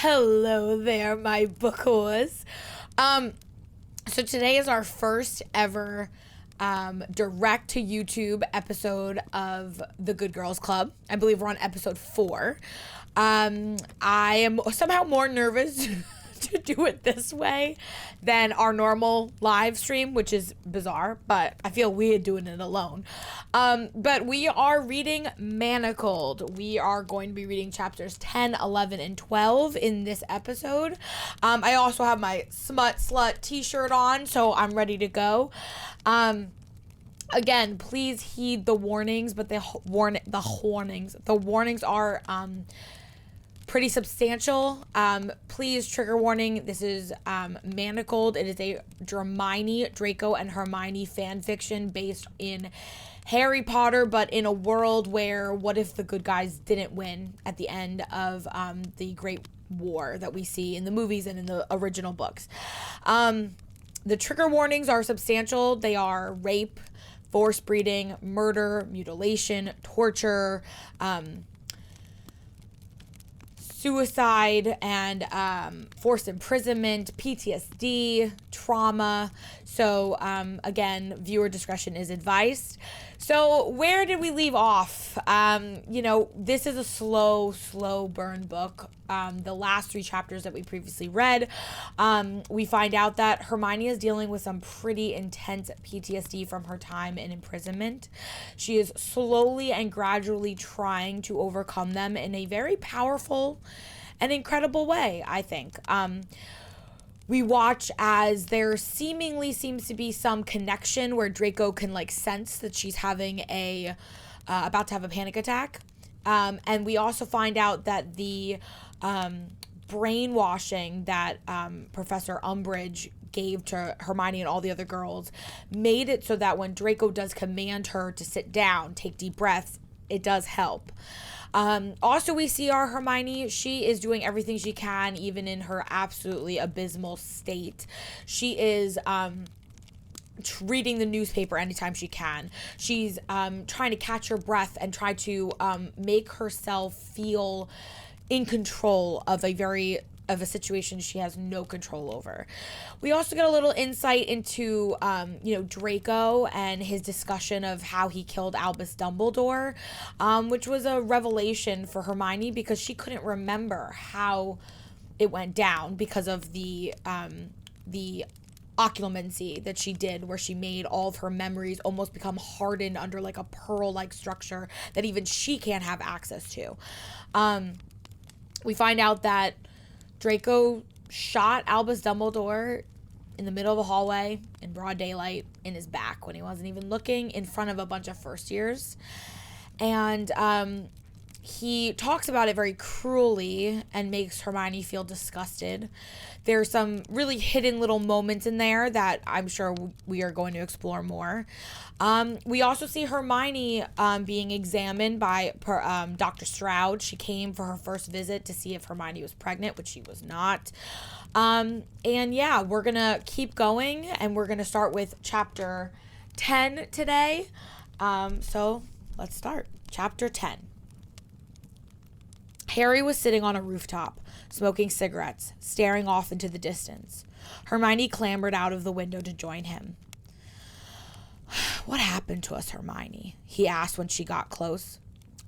Hello there, my bookers. So today is our first ever direct to YouTube episode of the Good Girls Club. I believe we're on episode 4. I am somehow more nervous to do it this way than our normal live stream, which is bizarre, but I feel weird doing it alone. But we are reading Manacled. We are going to be reading chapters 10, 11, and 12 in this episode. I also have my Smut Slut t-shirt on, so I'm ready to go. Again, please heed the warnings, but the warnings are pretty substantial. Please, trigger warning, this is Manacled. It is a Draco and Hermione fan fiction based in Harry Potter, but in a world where what if the good guys didn't win at the end of the Great War that we see in the movies and in the original books. The trigger warnings are substantial. They are rape, forced breeding, murder, mutilation, torture, suicide, and forced imprisonment, PTSD, trauma. So again, viewer discretion is advised. So where did we leave off? This is a slow burn book. The last 3 chapters that we previously read, we find out that Hermione is dealing with some pretty intense PTSD from her time in imprisonment. She is slowly and gradually trying to overcome them in a very powerful and incredible way, I think. We watch as there seemingly seems to be some connection where Draco can sense that she's having about to have a panic attack. And we also find out that the brainwashing that Professor Umbridge gave to Hermione and all the other girls made it so that when Draco does command her to sit down, take deep breaths, it does help. Also, we see our Hermione. She is doing everything she can, even in her absolutely abysmal state. She is reading the newspaper anytime she can. She's trying to catch her breath and try to make herself feel in control of a situation she has no control over. We also get a little insight into, Draco and his discussion of how he killed Albus Dumbledore, which was a revelation for Hermione because she couldn't remember how it went down because of the occlumency that she did, where she made all of her memories almost become hardened under a pearl-like structure that even she can't have access to. We find out that Draco shot Albus Dumbledore in the middle of a hallway in broad daylight in his back when he wasn't even looking, in front of a bunch of first years. And he talks about it very cruelly and makes Hermione feel disgusted. There's some really hidden little moments in there that I'm sure we are going to explore more. We also see Hermione being examined by Dr. Stroud. She came for her first visit to see if Hermione was pregnant, which she was not. And yeah, we're going to keep going, and we're going to start with chapter 10 today. So let's start. Chapter 10. Harry was sitting on a rooftop, smoking cigarettes, staring off into the distance. Hermione clambered out of the window to join him. "What happened to us, Hermione?" he asked when she got close.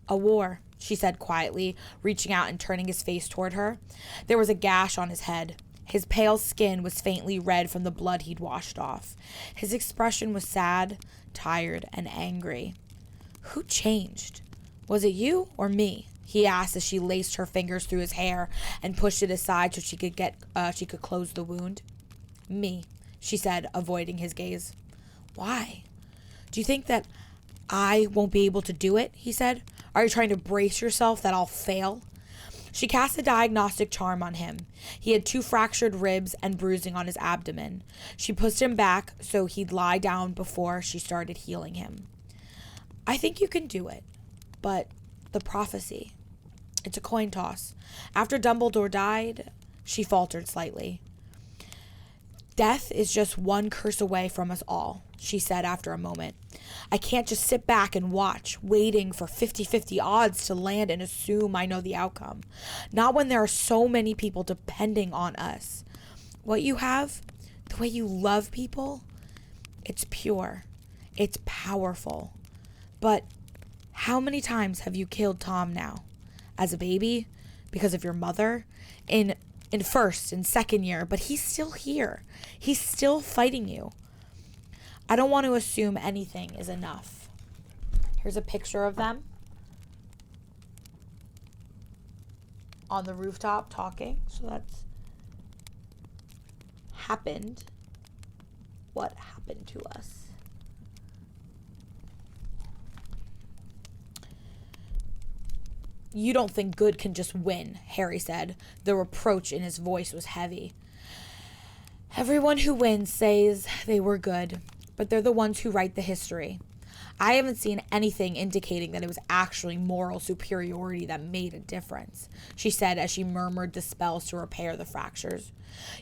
"A war," she said quietly, reaching out and turning his face toward her. There was a gash on his head. His pale skin was faintly red from the blood he'd washed off. His expression was sad, tired, and angry. "Who changed? Was it you or me?" he asked as she laced her fingers through his hair and pushed it aside so she could close the wound. "Me," she said, avoiding his gaze. "Why? Do you think that I won't be able to do it?" he said. "Are you trying to brace yourself that I'll fail?" She cast a diagnostic charm on him. He had 2 fractured ribs and bruising on his abdomen. She pushed him back so he'd lie down before she started healing him. "I think you can do it, but the prophecy. It's a coin toss. After Dumbledore died," she faltered slightly. Death is just one curse away from us all, she said after a moment. I can't just sit back and watch, waiting for 50-50 odds to land and assume I know the outcome. Not when there are so many people depending on us. What you have, the way you love people, it's pure. It's powerful. But how many times have you killed Tom now? As a baby? Because of your mother? In first and second year, but he's still here. He's still fighting you. I don't want to assume anything is enough. Here's a picture of them on the rooftop talking. So that's happened. What happened to us? You don't think good can just win, Harry said. The reproach in his voice was heavy. Everyone who wins says they were good, but they're the ones who write the history. I haven't seen anything indicating that it was actually moral superiority that made a difference, she said as she murmured the spells to repair the fractures.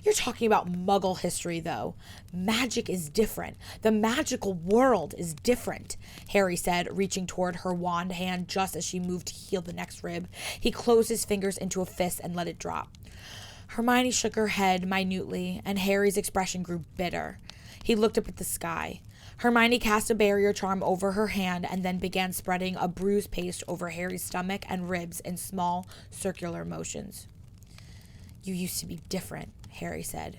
You're talking about Muggle history, though. Magic is different. The magical world is different, Harry said, reaching toward her wand hand just as she moved to heal the next rib. He closed his fingers into a fist and let it drop. Hermione shook her head minutely, and Harry's expression grew bitter. He looked up at the sky. Hermione cast a barrier charm over her hand and then began spreading a bruise paste over Harry's stomach and ribs in small, circular motions. You used to be different, Harry said.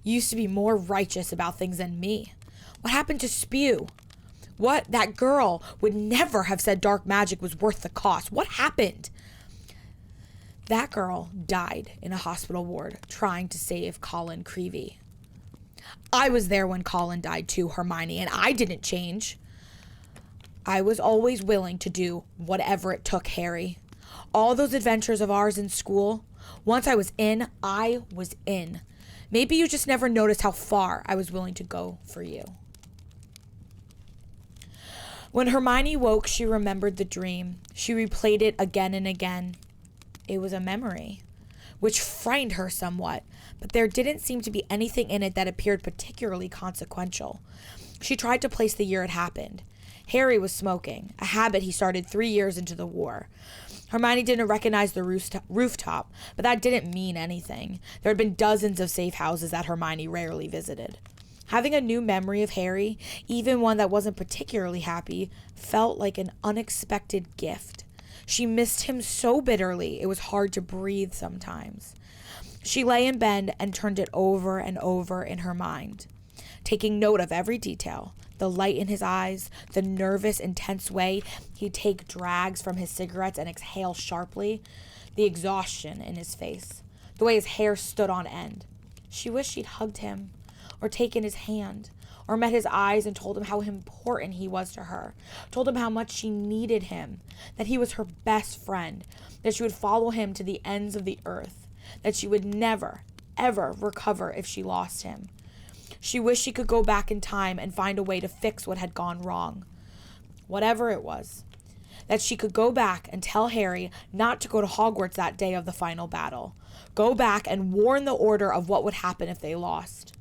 You used to be more righteous about things than me. What happened to Spew? What? That girl would never have said dark magic was worth the cost. What happened? That girl died in a hospital ward trying to save Colin Creevey. I was there when Colin died too, Hermione, and I didn't change. I was always willing to do whatever it took, Harry. All those adventures of ours in school, once I was in, I was in. Maybe you just never noticed how far I was willing to go for you. When Hermione woke, she remembered the dream. She replayed it again and again. It was a memory, which frightened her somewhat, but there didn't seem to be anything in it that appeared particularly consequential. She tried to place the year it happened. Harry was smoking, a habit he started 3 years into the war. Hermione didn't recognize the rooftop, but that didn't mean anything. There had been dozens of safe houses that Hermione rarely visited. Having a new memory of Harry, even one that wasn't particularly happy, felt like an unexpected gift. She missed him so bitterly, it was hard to breathe sometimes. She lay in bed and turned it over and over in her mind, taking note of every detail. The light in his eyes, the nervous, intense way he'd take drags from his cigarettes and exhale sharply, the exhaustion in his face, the way his hair stood on end. She wished she'd hugged him, or taken his hand, or met his eyes and told him how important he was to her, told him how much she needed him, that he was her best friend, that she would follow him to the ends of the earth, that she would never, ever recover if she lost him. She wished she could go back in time and find a way to fix what had gone wrong, whatever it was. That she could go back and tell Harry not to go to Hogwarts that day of the final battle. Go back and warn the Order of what would happen if they lost.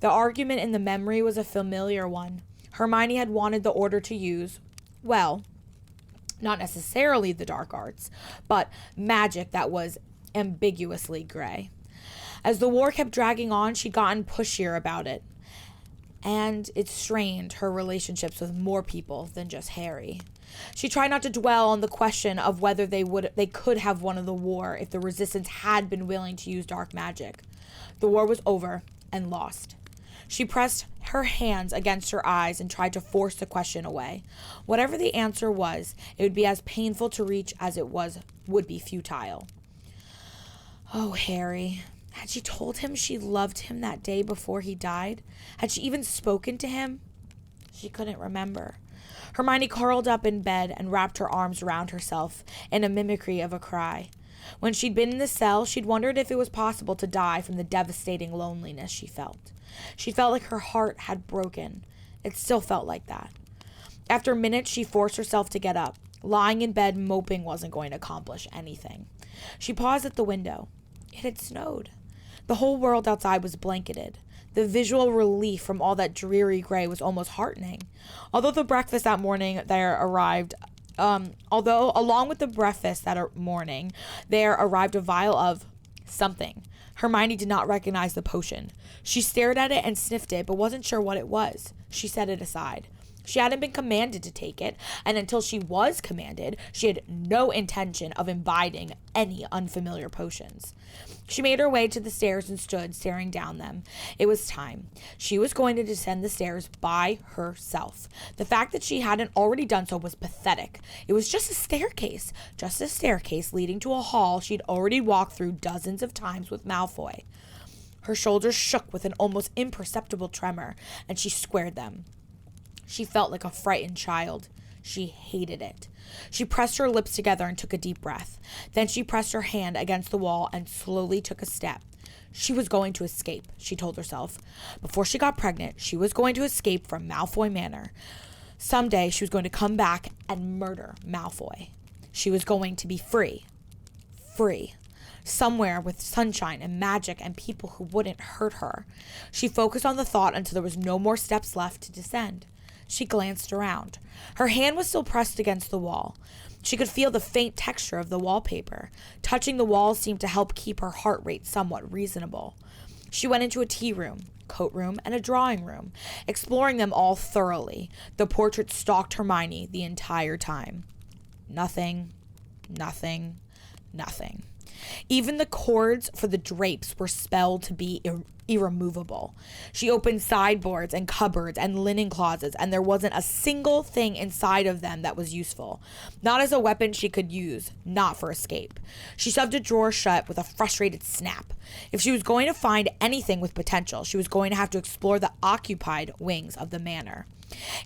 The argument in the memory was a familiar one. Hermione had wanted the Order to use, well, not necessarily the dark arts, but magic that was ambiguously gray. As the war kept dragging on, she'd gotten pushier about it, and it strained her relationships with more people than just Harry. She tried not to dwell on the question of whether they could have won the war if the Resistance had been willing to use dark magic. The war was over and lost. She pressed her hands against her eyes and tried to force the question away. Whatever the answer was, it would be as painful to reach as it would be futile. Oh, Harry. Had she told him she loved him that day before he died? Had she even spoken to him? She couldn't remember. Hermione curled up in bed and wrapped her arms around herself in a mimicry of a cry. When she'd been in the cell, she'd wondered if it was possible to die from the devastating loneliness she felt. She felt like her heart had broken. It still felt like that. After minutes, she forced herself to get up. Lying in bed moping wasn't going to accomplish anything. She paused at the window. It had snowed. The whole world outside was blanketed. The visual relief from all that dreary gray was almost heartening. Although the breakfast that morning there arrived, along with the breakfast that morning, there arrived a vial of something. Hermione did not recognize the potion. She stared at it and sniffed it, but wasn't sure what it was. She set it aside. She hadn't been commanded to take it, and until she was commanded, she had no intention of imbibing any unfamiliar potions. She made her way to the stairs and stood staring down them. It was time. She was going to descend the stairs by herself. The fact that she hadn't already done so was pathetic. It was just a staircase leading to a hall she'd already walked through dozens of times with Malfoy. Her shoulders shook with an almost imperceptible tremor, and she squared them. She felt like a frightened child. She hated it. She pressed her lips together and took a deep breath. Then she pressed her hand against the wall and slowly took a step. She was going to escape, she told herself. Before she got pregnant, she was going to escape from Malfoy Manor. Someday she was going to come back and murder Malfoy. She was going to be free. Free. Somewhere with sunshine and magic and people who wouldn't hurt her. She focused on the thought until there was no more steps left to descend. She glanced around. Her hand was still pressed against the wall. She could feel the faint texture of the wallpaper. Touching the wall seemed to help keep her heart rate somewhat reasonable. She went into a tea room, coat room, and a drawing room, exploring them all thoroughly. The portrait stalked Hermione the entire time. Nothing. Even the cords for the drapes were spelled to be irremovable. She opened sideboards and cupboards and linen closets, and there wasn't a single thing inside of them that was useful. Not as a weapon she could use, not for escape. She shoved a drawer shut with a frustrated snap. If she was going to find anything with potential, she was going to have to explore the occupied wings of the manor.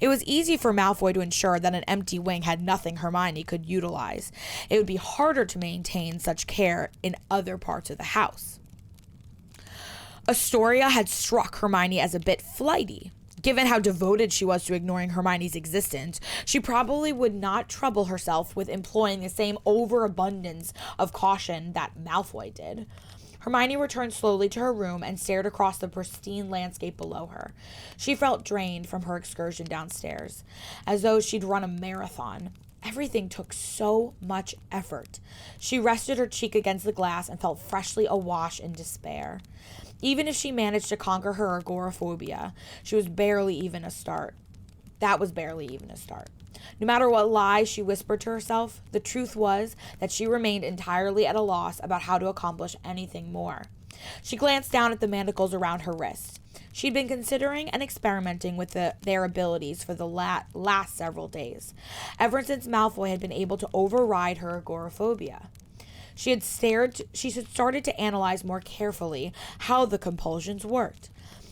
It was easy for Malfoy to ensure that an empty wing had nothing Hermione could utilize. It would be harder to maintain such care in other parts of the house. Astoria had struck Hermione as a bit flighty. Given how devoted she was to ignoring Hermione's existence, she probably would not trouble herself with employing the same overabundance of caution that Malfoy did. Hermione returned slowly to her room and stared across the pristine landscape below her. She felt drained from her excursion downstairs, as though she'd run a marathon. Everything took so much effort. She rested her cheek against the glass and felt freshly awash in despair. Even if she managed to conquer her agoraphobia, she was barely even a start. That was barely even a start. No matter what lies she whispered to herself, the truth was that she remained entirely at a loss about how to accomplish anything more. She glanced down at the manacles around her wrist. She'd been considering and experimenting with their abilities for the last several days, ever since Malfoy had been able to override her agoraphobia. She had started to analyze more carefully how the compulsions worked.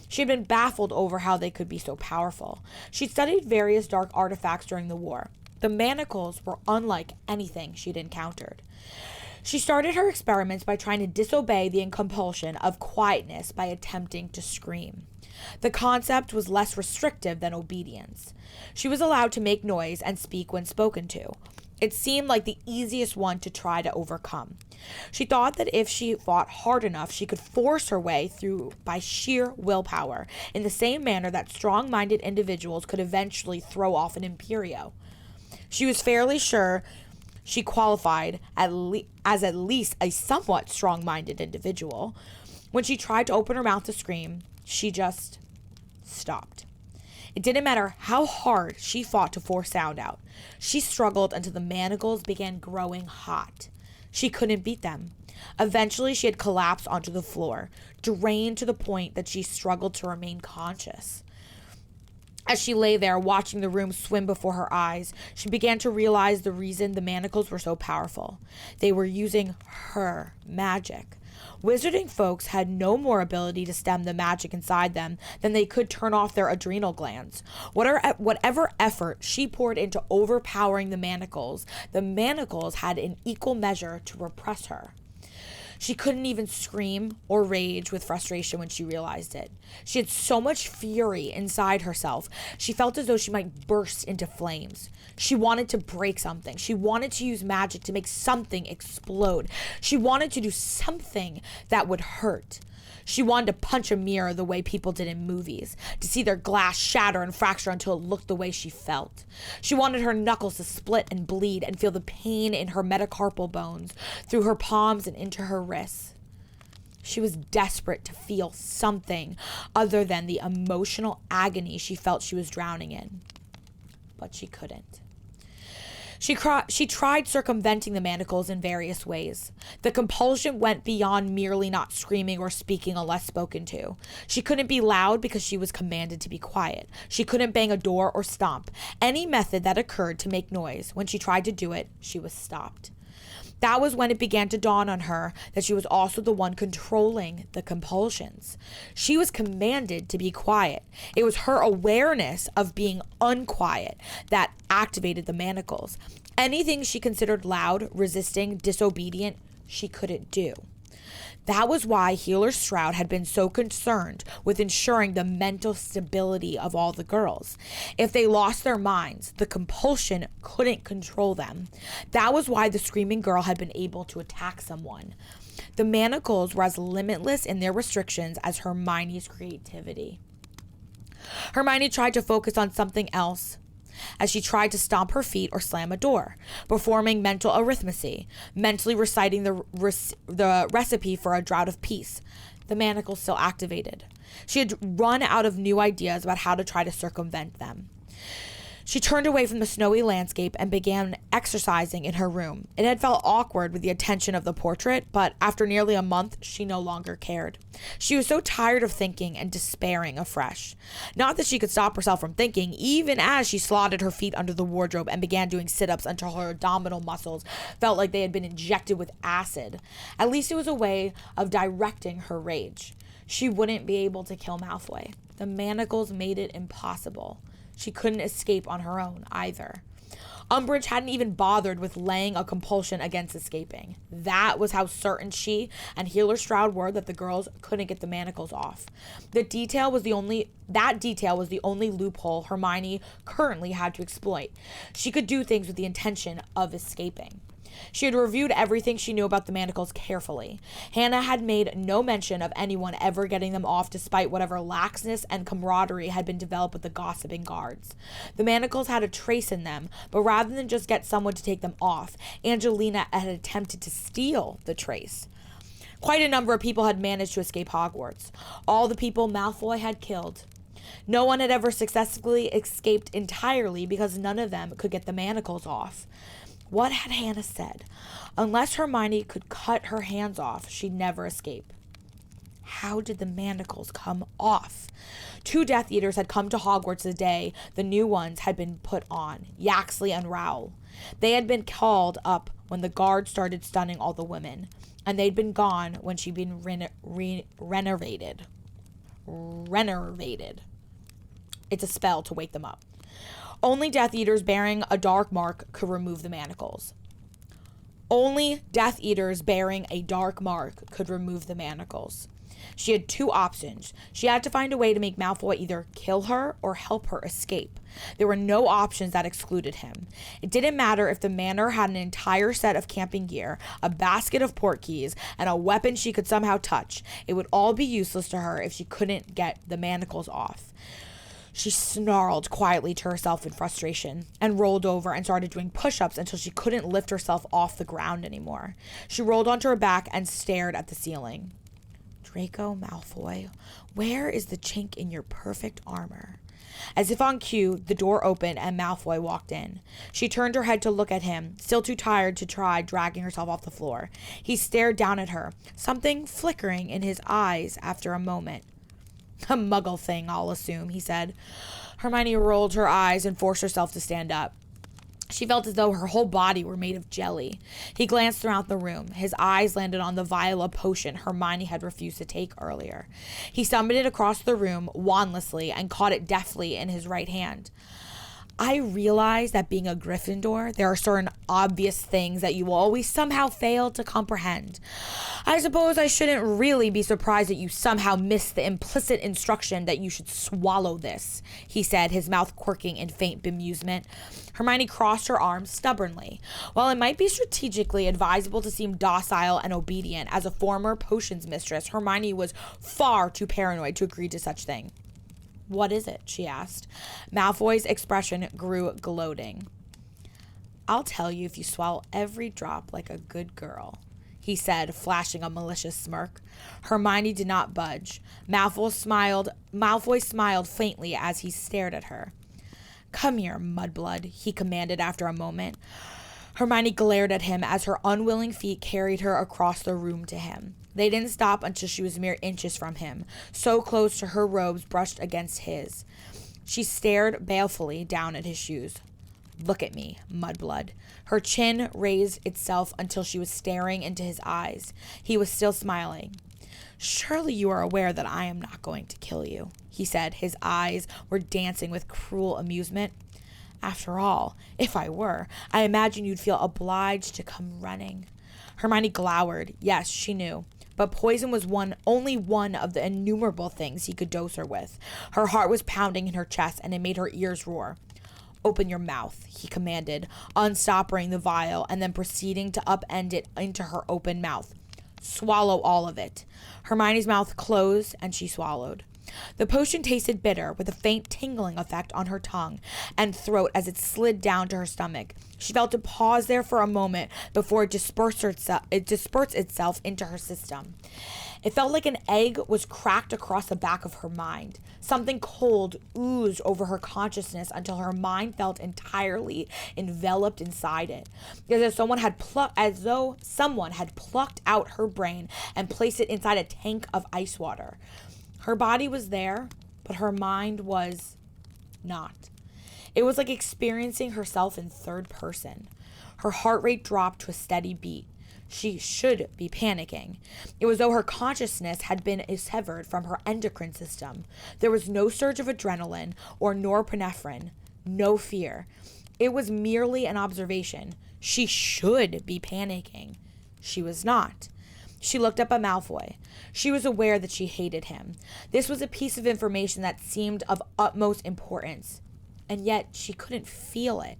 She had been baffled over how they could be so powerful. She'd studied various dark artifacts during the war. The manacles were unlike anything she'd encountered. She started her experiments by trying to disobey the compulsion of quietness by attempting to scream. The concept was less restrictive than obedience. She was allowed to make noise and speak when spoken to. It seemed like the easiest one to try to overcome. She thought that if she fought hard enough, she could force her way through by sheer willpower, in the same manner that strong-minded individuals could eventually throw off an Imperio. She was fairly sure she qualified as at least a somewhat strong-minded individual. When she tried to open her mouth to scream, she just stopped. It didn't matter how hard she fought to force sound out. She struggled until the manacles began growing hot. She couldn't beat them. Eventually, she had collapsed onto the floor, drained to the point that she struggled to remain conscious. As she lay there watching the room swim before her eyes, she began to realize the reason the manacles were so powerful. They were using her magic. Wizarding folks had no more ability to stem the magic inside them than they could turn off their adrenal glands. Whatever effort she poured into overpowering the manacles had in equal measure to repress her. She couldn't even scream or rage with frustration when she realized it. She had so much fury inside herself. She felt as though she might burst into flames. She wanted to break something. She wanted to use magic to make something explode. She wanted to do something that would hurt. She wanted to punch a mirror the way people did in movies, to see their glass shatter and fracture until it looked the way she felt. She wanted her knuckles to split and bleed and feel the pain in her metacarpal bones, through her palms and into her wrists. She was desperate to feel something other than the emotional agony she felt she was drowning in. But she couldn't. She tried circumventing the manacles in various ways. The compulsion went beyond merely not screaming or speaking unless spoken to. She couldn't be loud because she was commanded to be quiet. She couldn't bang a door or stomp. Any method that occurred to make noise, when she tried to do it, she was stopped. That was when it began to dawn on her that she was also the one controlling the compulsions. She was commanded to be quiet. It was her awareness of being unquiet that activated the manacles. Anything she considered loud, resisting, disobedient, she couldn't do. That was why Healer Stroud had been so concerned with ensuring the mental stability of all the girls. If they lost their minds, the compulsion couldn't control them. That was why the screaming girl had been able to attack someone. The manacles were as limitless in their restrictions as Hermione's creativity. Hermione tried to focus on something else as she tried to stomp her feet or slam a door, performing mental arithmetic, mentally reciting the recipe for a draught of peace. The manacles still activated. She had run out of new ideas about how to try to circumvent them. She turned away from the snowy landscape and began exercising in her room. It had felt awkward with the attention of the portrait, but after nearly a month, she no longer cared. She was so tired of thinking and despairing afresh. Not that she could stop herself from thinking, even as she slotted her feet under the wardrobe and began doing sit-ups until her abdominal muscles felt like they had been injected with acid. At least it was a way of directing her rage. She wouldn't be able to kill Malfoy. The manacles made it impossible. She couldn't escape on her own either. Umbridge hadn't even bothered with laying a compulsion against escaping. That was how certain she and Healer Stroud were that the girls couldn't get the manacles off. That detail was the only loophole Hermione currently had to exploit. She could do things with the intention of escaping. She had reviewed everything she knew about the manacles carefully. Hannah had made no mention of anyone ever getting them off, despite whatever laxness and camaraderie had been developed with the gossiping guards. The manacles had a trace in them, but rather than just get someone to take them off, Angelina had attempted to steal the trace. Quite a number of people had managed to escape Hogwarts. All the people Malfoy had killed. No one had ever successfully escaped entirely because none of them could get the manacles off. What had Hannah said? Unless Hermione could cut her hands off, she'd never escape. How did the manacles come off? 2 Death Eaters had come to Hogwarts the day the new ones had been put on, Yaxley and Rowell. They had been called up when the guard started stunning all the women, and they'd been gone when she'd been renovated. It's a spell to wake them up. Only Death Eaters bearing a dark mark could remove the manacles. Only Death Eaters bearing a dark mark could remove the manacles. She had 2 options. She had to find a way to make Malfoy either kill her or help her escape. There were no options that excluded him. It didn't matter if the manor had an entire set of camping gear, a basket of port keys, and a weapon she could somehow touch. It would all be useless to her if she couldn't get the manacles off. She snarled quietly to herself in frustration and rolled over and started doing push-ups until she couldn't lift herself off the ground anymore. She rolled onto her back and stared at the ceiling. Draco Malfoy, where is the chink in your perfect armor? As if on cue, the door opened and Malfoy walked in. She turned her head to look at him, still too tired to try dragging herself off the floor. He stared down at her, something flickering in his eyes after a moment. A muggle thing, I'll assume, he said. Hermione rolled her eyes and forced herself to stand up. She felt as though her whole body were made of jelly. He glanced throughout the room. His eyes landed on the vial of potion Hermione had refused to take earlier. He summoned it across the room wandlessly and caught it deftly in his right hand. I realize that being a Gryffindor, there are obvious things that you will always somehow fail to comprehend. I suppose I shouldn't really be surprised that you somehow missed the implicit instruction that you should swallow this, he said, his mouth quirking in faint bemusement. Hermione crossed her arms stubbornly. While it might be strategically advisable to seem docile and obedient as a former potions mistress, Hermione was far too paranoid to agree to such thing. What is it? She asked. Malfoy's expression grew gloating. I'll tell you if you swallow every drop like a good girl, he said, flashing a malicious smirk. Hermione did not budge. Malfoy smiled faintly as he stared at her. Come here, mudblood, he commanded after a moment. Hermione glared at him as her unwilling feet carried her across the room to him. They didn't stop until she was mere inches from him, so close to her robes brushed against his. She stared balefully down at his shoes. Look at me, mudblood. Her chin raised itself until she was staring into his eyes. He was still smiling. Surely you are aware that I am not going to kill you, he said. His eyes were dancing with cruel amusement. After all, if I were, I imagine you'd feel obliged to come running. Hermione glowered. Yes, she knew. But poison was only one of the innumerable things he could dose her with. Her heart was pounding in her chest, and it made her ears roar. Open your mouth, he commanded, unstopping the vial and then proceeding to upend it into her open mouth. Swallow all of it. Hermione's mouth closed, and she swallowed. The potion tasted bitter, with a faint tingling effect on her tongue and throat as it slid down to her stomach. She felt it pause there for a moment before it dispersed itself into her system. It felt like an egg was cracked across the back of her mind. Something cold oozed over her consciousness until her mind felt entirely enveloped inside it, as though someone had plucked out her brain and placed it inside a tank of ice water. Her body was there, but her mind was not. It was like experiencing herself in third person. Her heart rate dropped to a steady beat. She should be panicking. It was as though her consciousness had been severed from her endocrine system. There was no surge of adrenaline or norepinephrine, no fear. It was merely an observation. She should be panicking. She was not. She looked up at Malfoy. She was aware that she hated him. This was a piece of information that seemed of utmost importance, and yet she couldn't feel it.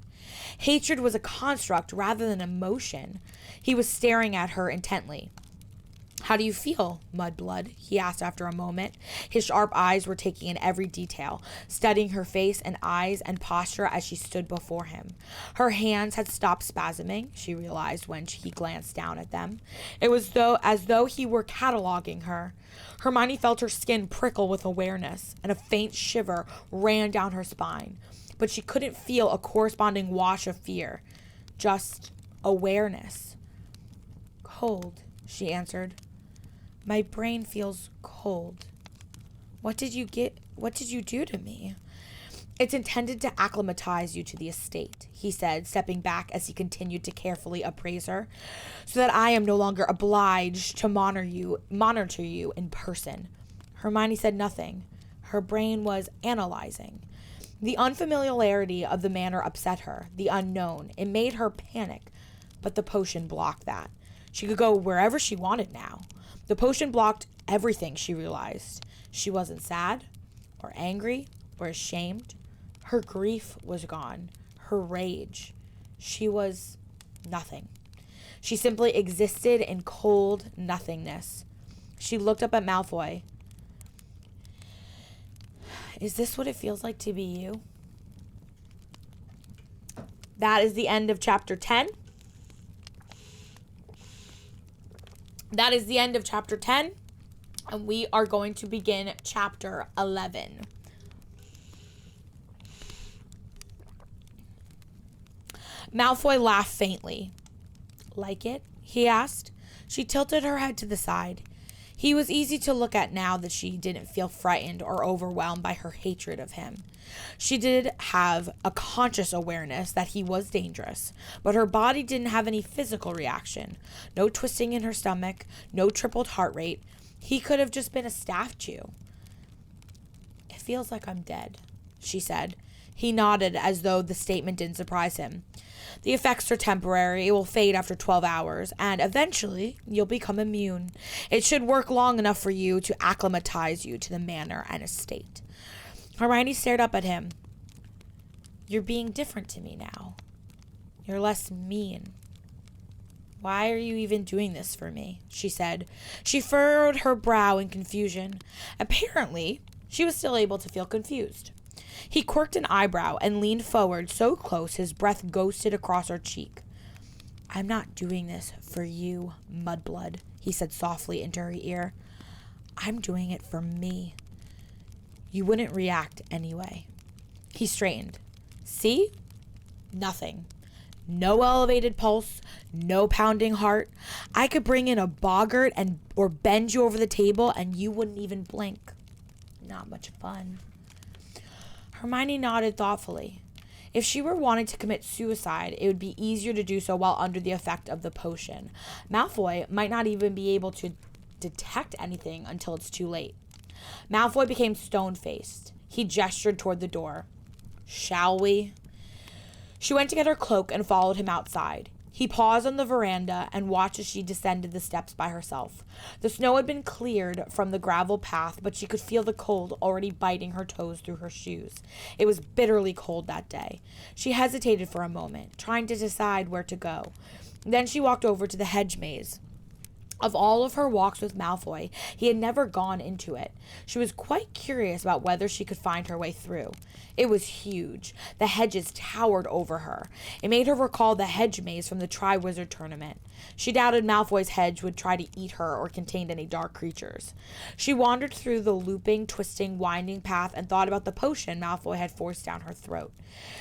Hatred was a construct rather than emotion. He was staring at her intently. How do you feel, mudblood? He asked after a moment. His sharp eyes were taking in every detail, studying her face and eyes and posture as she stood before him. Her hands had stopped spasming, she realized when he glanced down at them. It was as though he were cataloging her. Hermione felt her skin prickle with awareness, and a faint shiver ran down her spine. But she couldn't feel a corresponding wash of fear, just awareness. Cold, she answered. My brain feels cold. What did you do to me? It's intended to acclimatize you to the estate, he said, stepping back as he continued to carefully appraise her, so that I am no longer obliged to monitor you in person. Hermione said nothing. Her brain was analyzing. The unfamiliarity of the manor upset her, the unknown. It made her panic, but the potion blocked that. She could go wherever she wanted now. The potion blocked everything, she realized. She wasn't sad or angry or ashamed. Her grief was gone. Her rage. She was nothing. She simply existed in cold nothingness. She looked up at Malfoy. Is this what it feels like to be you? That is the end of chapter 10. That is the end of chapter 10. And we are going to begin chapter 11. Malfoy laughed faintly. Like it? He asked. She tilted her head to the side. He was easy to look at now that she didn't feel frightened or overwhelmed by her hatred of him. She did have a conscious awareness that he was dangerous, but her body didn't have any physical reaction. No twisting in her stomach, no tripled heart rate. He could have just been a statue. It feels like I'm dead, she said. He nodded as though the statement didn't surprise him. The effects are temporary. It will fade after 12 hours, and eventually you'll become immune. It should work long enough for you to acclimatize you to the manor and estate. Hermione stared up at him. You're being different to me now. You're less mean. Why are you even doing this for me? She said. She furrowed her brow in confusion. Apparently, she was still able to feel confused. He quirked an eyebrow and leaned forward so close his breath ghosted across her cheek. I'm not doing this for you, mudblood, he said softly into her ear. I'm doing it for me. You wouldn't react anyway. He straightened. See? Nothing. No elevated pulse, no pounding heart. I could bring in a boggart or bend you over the table and you wouldn't even blink. Not much fun. Hermione nodded thoughtfully. If she were wanting to commit suicide, it would be easier to do so while under the effect of the potion. Malfoy might not even be able to detect anything until it's too late. Malfoy became stone-faced. He gestured toward the door. Shall we? She went to get her cloak and followed him outside. He paused on the veranda and watched as she descended the steps by herself. The snow had been cleared from the gravel path, but she could feel the cold already biting her toes through her shoes. It was bitterly cold that day. She hesitated for a moment, trying to decide where to go. Then she walked over to the hedge maze. Of all of her walks with Malfoy, he had never gone into it. She was quite curious about whether she could find her way through. It was huge. The hedges towered over her. It made her recall the hedge maze from the Triwizard Tournament. She doubted Malfoy's hedge would try to eat her or contain any dark creatures. She wandered through the looping, twisting, winding path and thought about the potion Malfoy had forced down her throat.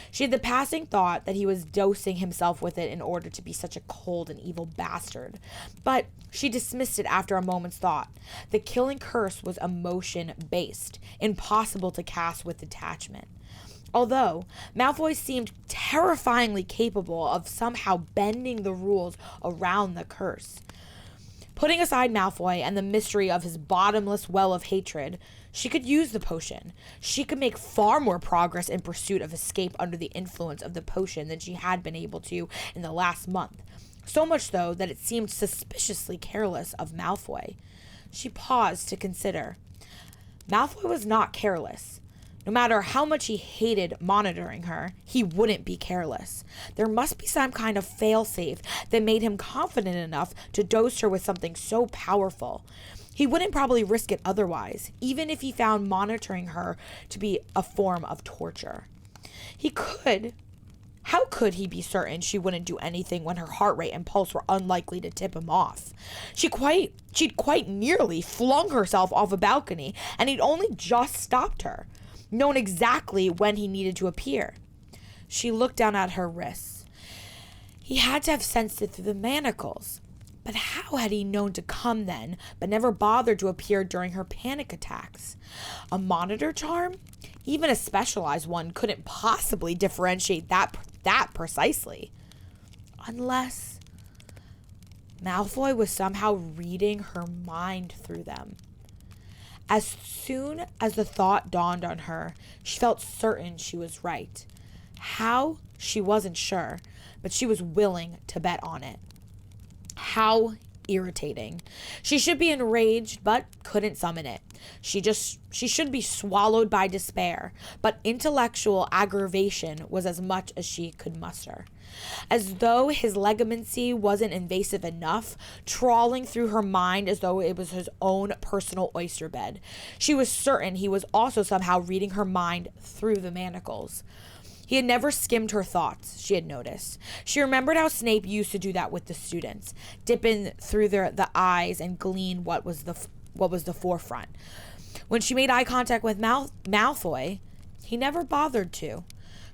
She had the passing thought that he was dosing himself with it in order to be such a cold and evil bastard. But she dismissed it after a moment's thought. The killing curse was emotion-based, impossible to cast with detachment. Although Malfoy seemed terrifyingly capable of somehow bending the rules around the curse. Putting aside Malfoy and the mystery of his bottomless well of hatred, she could use the potion. She could make far more progress in pursuit of escape under the influence of the potion than she had been able to in the last month. So much so that it seemed suspiciously careless of Malfoy. She paused to consider. Malfoy was not careless. No matter how much he hated monitoring her, he wouldn't be careless. There must be some kind of failsafe that made him confident enough to dose her with something so powerful. He wouldn't probably risk it otherwise, even if he found monitoring her to be a form of torture. How could he be certain she wouldn't do anything when her heart rate and pulse were unlikely to tip him off? She'd quite nearly flung herself off a balcony, and he'd only just stopped her, known exactly when he needed to appear. She looked down at her wrists. He had to have sensed it through the manacles. But how had he known to come then, but never bothered to appear during her panic attacks? A monitor charm? Even a specialized one couldn't possibly differentiate that precisely. Unless Malfoy was somehow reading her mind through them. As soon as the thought dawned on her, she felt certain she was right. How? She wasn't sure, but she was willing to bet on it. How irritating. She should be enraged, but couldn't summon it. She should be swallowed by despair, but intellectual aggravation was as much as she could muster. As though his legitimacy wasn't invasive enough, trawling through her mind as though it was his own personal oyster bed. She was certain he was also somehow reading her mind through the manacles. He had never skimmed her thoughts, she had noticed. She remembered how Snape used to do that with the students, dip in through the eyes and glean what was the forefront. When she made eye contact with Malfoy, he never bothered to.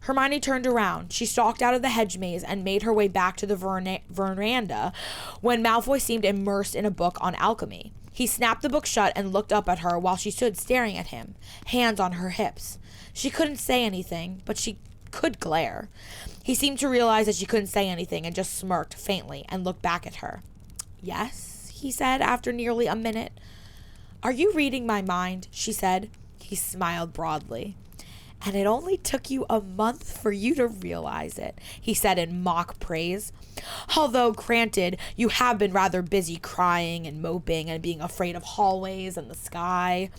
Hermione turned around. She stalked out of the hedge maze and made her way back to the veranda when Malfoy seemed immersed in a book on alchemy. He snapped the book shut and looked up at her while she stood staring at him, hands on her hips. She couldn't say anything, but she could glare. He seemed to realize that she couldn't say anything and just smirked faintly and looked back at her. Yes, he said after nearly a minute. Are you reading my mind? She said. He smiled broadly. And it only took you a month for you to realize it, he said in mock praise. Although, granted, you have been rather busy crying and moping and being afraid of hallways and the sky.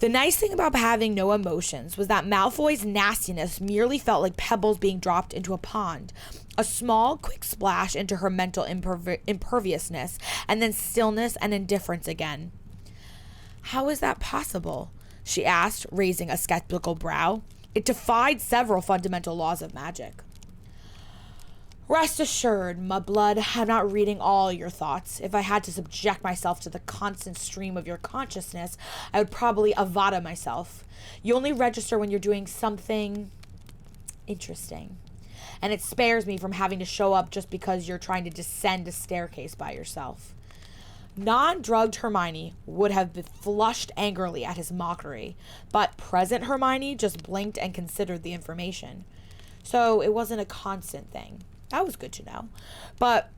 The nice thing about having no emotions was that Malfoy's nastiness merely felt like pebbles being dropped into a pond. A small, quick splash into her mental imperviousness, and then stillness and indifference again. How is that possible? She asked, raising a skeptical brow. It defied several fundamental laws of magic. Rest assured, mudblood, I'm not reading all your thoughts. If I had to subject myself to the constant stream of your consciousness, I would probably Avada myself. You only register when you're doing something interesting. And it spares me from having to show up just because you're trying to descend a staircase by yourself. Non-drugged Hermione would have flushed angrily at his mockery, but present Hermione just blinked and considered the information. So it wasn't a constant thing. That was good to know. But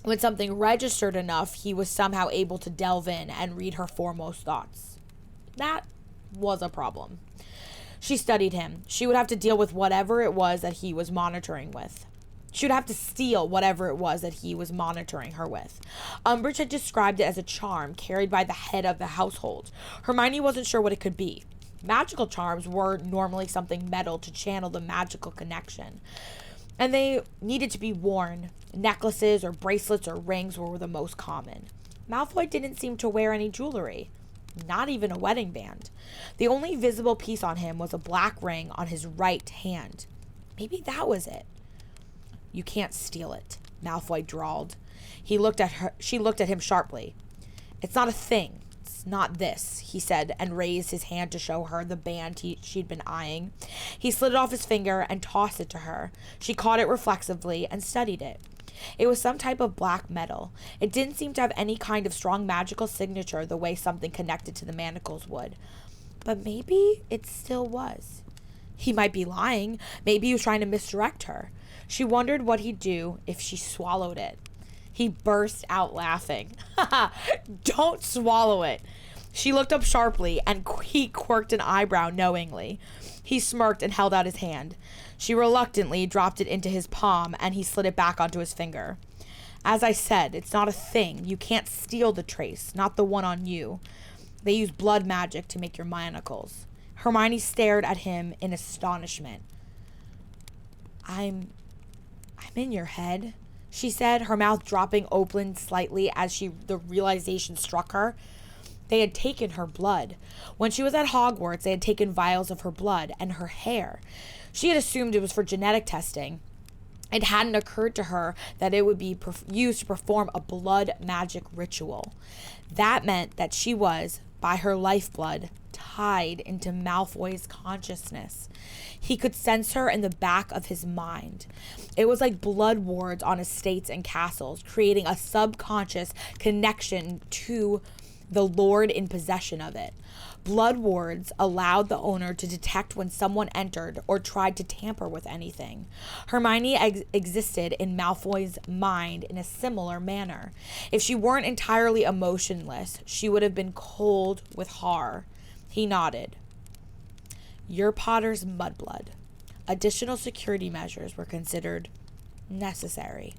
when something registered enough, he was somehow able to delve in and read her foremost thoughts. That was a problem. She studied him. She would have to deal with whatever it was that he was monitoring with. She would have to steal whatever it was that he was monitoring her with. Umbridge had described it as a charm carried by the head of the household. Hermione wasn't sure what it could be. Magical charms were normally something metal to channel the magical connection. And they needed to be worn. Necklaces or bracelets or rings were the most common. Malfoy didn't seem to wear any jewelry. Not even a wedding band. The only visible piece on him was a black ring on his right hand. Maybe that was it. You can't steal it, Malfoy drawled. She looked at him sharply. It's not a thing. It's not this, he said, and raised his hand to show her the band she'd been eyeing. He slid it off his finger and tossed it to her. She caught it reflexively and studied it. It was some type of black metal. It didn't seem to have any kind of strong magical signature the way something connected to the manacles would. But maybe it still was. He might be lying. Maybe he was trying to misdirect her. She wondered what he'd do if she swallowed it. He burst out laughing. Don't swallow it. She looked up sharply, and he quirked an eyebrow knowingly. He smirked and held out his hand. She reluctantly dropped it into his palm, and he slid it back onto his finger. As I said, it's not a thing. You can't steal the trace, not the one on you. They use blood magic to make your manacles. Hermione stared at him in astonishment. I'm in your head, she said, her mouth dropping open slightly as the realization struck her. They had taken her blood. When she was at Hogwarts, they had taken vials of her blood and her hair. She had assumed it was for genetic testing. It hadn't occurred to her that it would be used to perform a blood magic ritual. That meant that she was, by her lifeblood, tied into Malfoy's consciousness. He could sense her in the back of his mind. It was like blood wards on estates and castles, creating a subconscious connection to the lord in possession of it. Blood wards allowed the owner to detect when someone entered or tried to tamper with anything. Hermione existed in Malfoy's mind in a similar manner. If she weren't entirely emotionless, she would have been cold with horror. He nodded. You're Potter's mudblood. Additional security measures were considered necessary.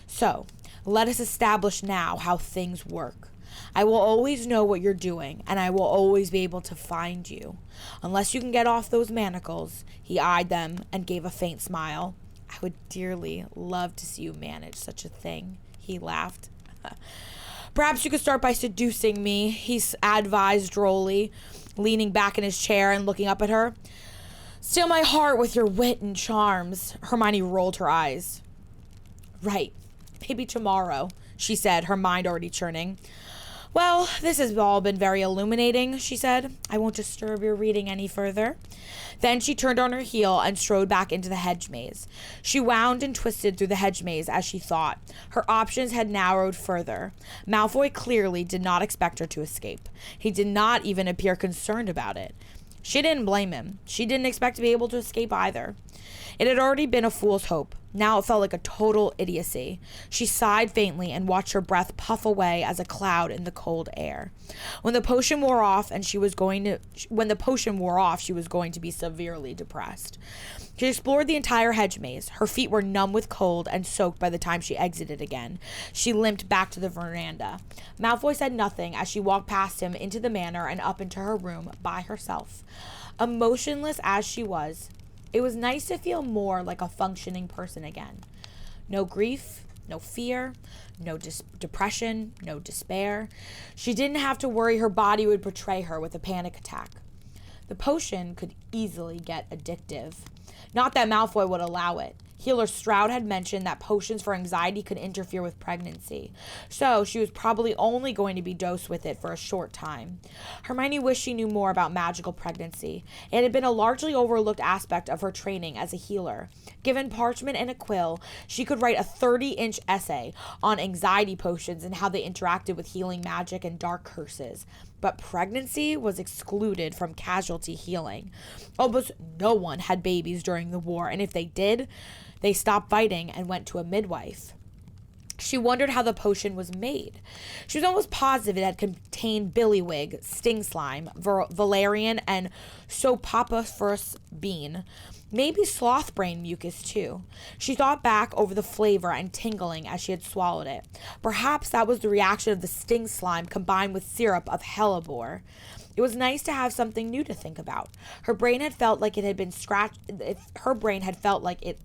So, let us establish now how things work. I will always know what you're doing, and I will always be able to find you. Unless you can get off those manacles. He eyed them and gave a faint smile. I would dearly love to see you manage such a thing, he laughed. Perhaps you could start by seducing me, he advised drolly, leaning back in his chair and looking up at her. Steal my heart with your wit and charms. Hermione rolled her eyes. Right. Maybe tomorrow, she said, her mind already churning. Well, this has all been very illuminating, she said. I won't disturb your reading any further. Then she turned on her heel and strode back into the hedge maze. She wound and twisted through the hedge maze as she thought. Her options had narrowed further. Malfoy clearly did not expect her to escape. He did not even appear concerned about it. She didn't blame him. She didn't expect to be able to escape either. It had already been a fool's hope. Now it felt like a total idiocy. She sighed faintly and watched her breath puff away as a cloud in the cold air. When the potion wore off, she was going to be severely depressed. She explored the entire hedge maze. Her feet were numb with cold and soaked by the time she exited again. She limped back to the veranda. Malfoy said nothing as she walked past him into the manor and up into her room by herself. Emotionless as she was, it was nice to feel more like a functioning person again. No grief, no fear, no depression, no despair. She didn't have to worry her body would betray her with a panic attack. The potion could easily get addictive. Not that Malfoy would allow it. Healer Stroud had mentioned that potions for anxiety could interfere with pregnancy, so she was probably only going to be dosed with it for a short time. Hermione wished she knew more about magical pregnancy. It had been a largely overlooked aspect of her training as a healer. Given parchment and a quill, she could write a 30-inch essay on anxiety potions and how they interacted with healing magic and dark curses. But pregnancy was excluded from casualty healing. Almost no one had babies during the war, and if they did, they stopped fighting and went to a midwife. She wondered how the potion was made. She was almost positive it had contained billywig, sting slime, valerian, and sopophorus bean. Maybe sloth brain mucus too. She thought back over the flavor and tingling as she had swallowed it. Perhaps that was the reaction of the sting slime combined with syrup of hellebore. It was nice to have something new to think about. Her brain had felt like it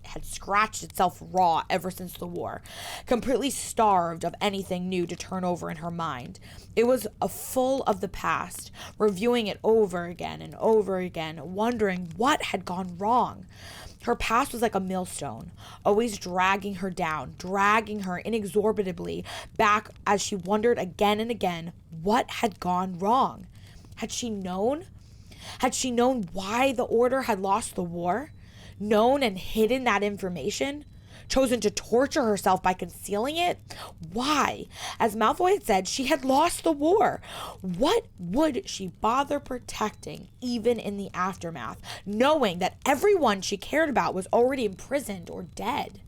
had scratched itself raw ever since the war, completely starved of anything new to turn over in her mind. It was full of the past, reviewing it over again and over again, wondering what had gone wrong. Her past was like a millstone, always dragging her down, dragging her inexorably back as she wondered again and again what had gone wrong. Had she known? Had she known why the Order had lost the war? Known and hidden that information? Chosen to torture herself by concealing it? Why? As Malfoy had said, she had lost the war. What would she bother protecting, even in the aftermath, knowing that everyone she cared about was already imprisoned or dead?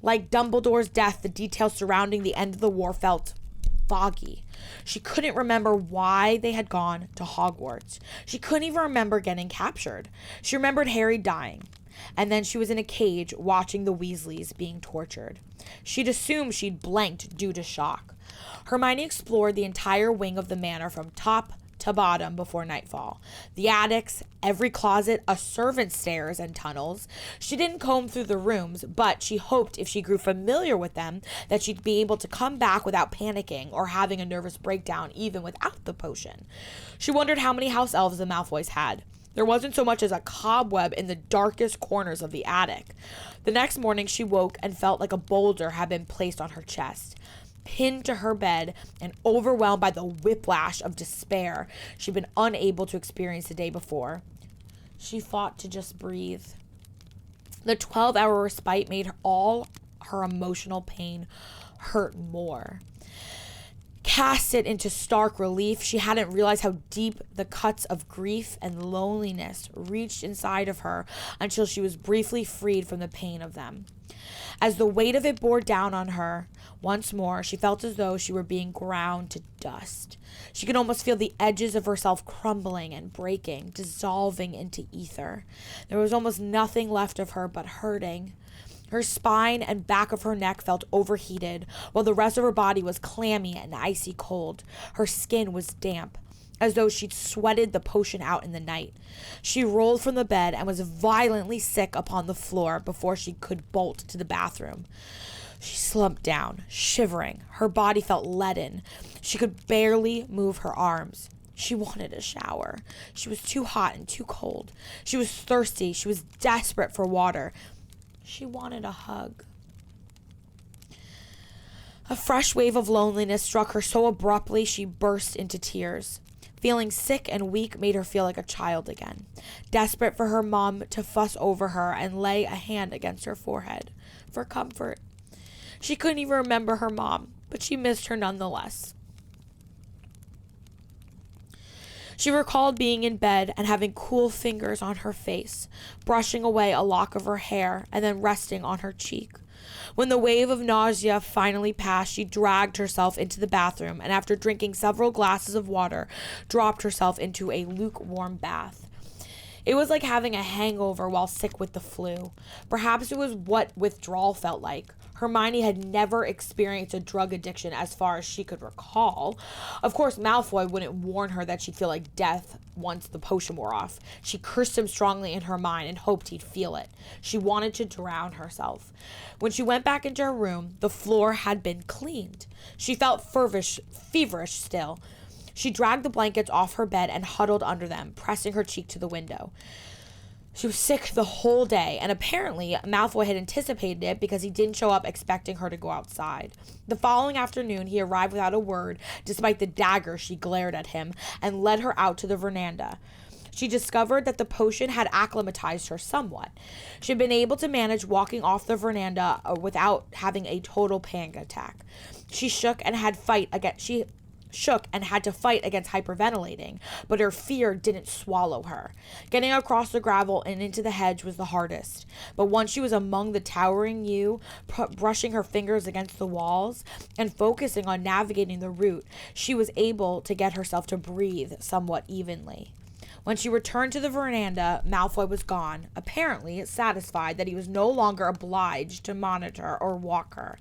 Like Dumbledore's death, the details surrounding the end of the war felt foggy. She couldn't remember why they had gone to Hogwarts. She couldn't even remember getting captured. She remembered Harry dying, and then she was in a cage watching the Weasleys being tortured. She'd assumed she'd blanked due to shock. Hermione explored the entire wing of the manor from top to bottom before nightfall. The attics, every closet, a servant's stairs and tunnels. She didn't comb through the rooms, but she hoped if she grew familiar with them that she'd be able to come back without panicking or having a nervous breakdown even without the potion. She wondered how many house elves the Malfoys had. There wasn't so much as a cobweb in the darkest corners of the attic. The next morning she woke and felt like a boulder had been placed on her chest. Pinned to her bed and overwhelmed by the whiplash of despair she'd been unable to experience the day before. She fought to just breathe. The 12-hour respite made all her emotional pain hurt more. Cast it into stark relief, she hadn't realized how deep the cuts of grief and loneliness reached inside of her until she was briefly freed from the pain of them. As the weight of it bore down on her, once more, she felt as though she were being ground to dust. She could almost feel the edges of herself crumbling and breaking, dissolving into ether. There was almost nothing left of her but hurting. Her spine and back of her neck felt overheated, while the rest of her body was clammy and icy cold. Her skin was damp, as though she'd sweated the potion out in the night. She rolled from the bed and was violently sick upon the floor before she could bolt to the bathroom. She slumped down, shivering. Her body felt leaden. She could barely move her arms. She wanted a shower. She was too hot and too cold. She was thirsty. She was desperate for water. She wanted a hug. A fresh wave of loneliness struck her so abruptly she burst into tears. Feeling sick and weak made her feel like a child again, desperate for her mom to fuss over her and lay a hand against her forehead for comfort. She couldn't even remember her mom, but she missed her nonetheless. She recalled being in bed and having cool fingers on her face, brushing away a lock of her hair and then resting on her cheek. When the wave of nausea finally passed, she dragged herself into the bathroom and, after drinking several glasses of water, dropped herself into a lukewarm bath. It was like having a hangover while sick with the flu. Perhaps it was what withdrawal felt like. Hermione had never experienced a drug addiction as far as she could recall. Of course, Malfoy wouldn't warn her that she'd feel like death once the potion wore off. She cursed him strongly in her mind and hoped he'd feel it. She wanted to drown herself. When she went back into her room, the floor had been cleaned. She felt feverish still. She dragged the blankets off her bed and huddled under them, pressing her cheek to the window. She was sick the whole day, and apparently Malfoy had anticipated it because he didn't show up expecting her to go outside. The following afternoon, he arrived without a word, despite the dagger she glared at him, and led her out to the veranda. She discovered that the potion had acclimatized her somewhat. She had been able to manage walking off the veranda without having a total panic attack. She shook and had to fight against hyperventilating, but her fear didn't swallow her. Getting across the gravel and into the hedge was the hardest, but once she was among the towering yew, brushing her fingers against the walls and focusing on navigating the route, she was able to get herself to breathe somewhat evenly. When she returned to the veranda, Malfoy was gone, apparently satisfied that he was no longer obliged to monitor or walk her.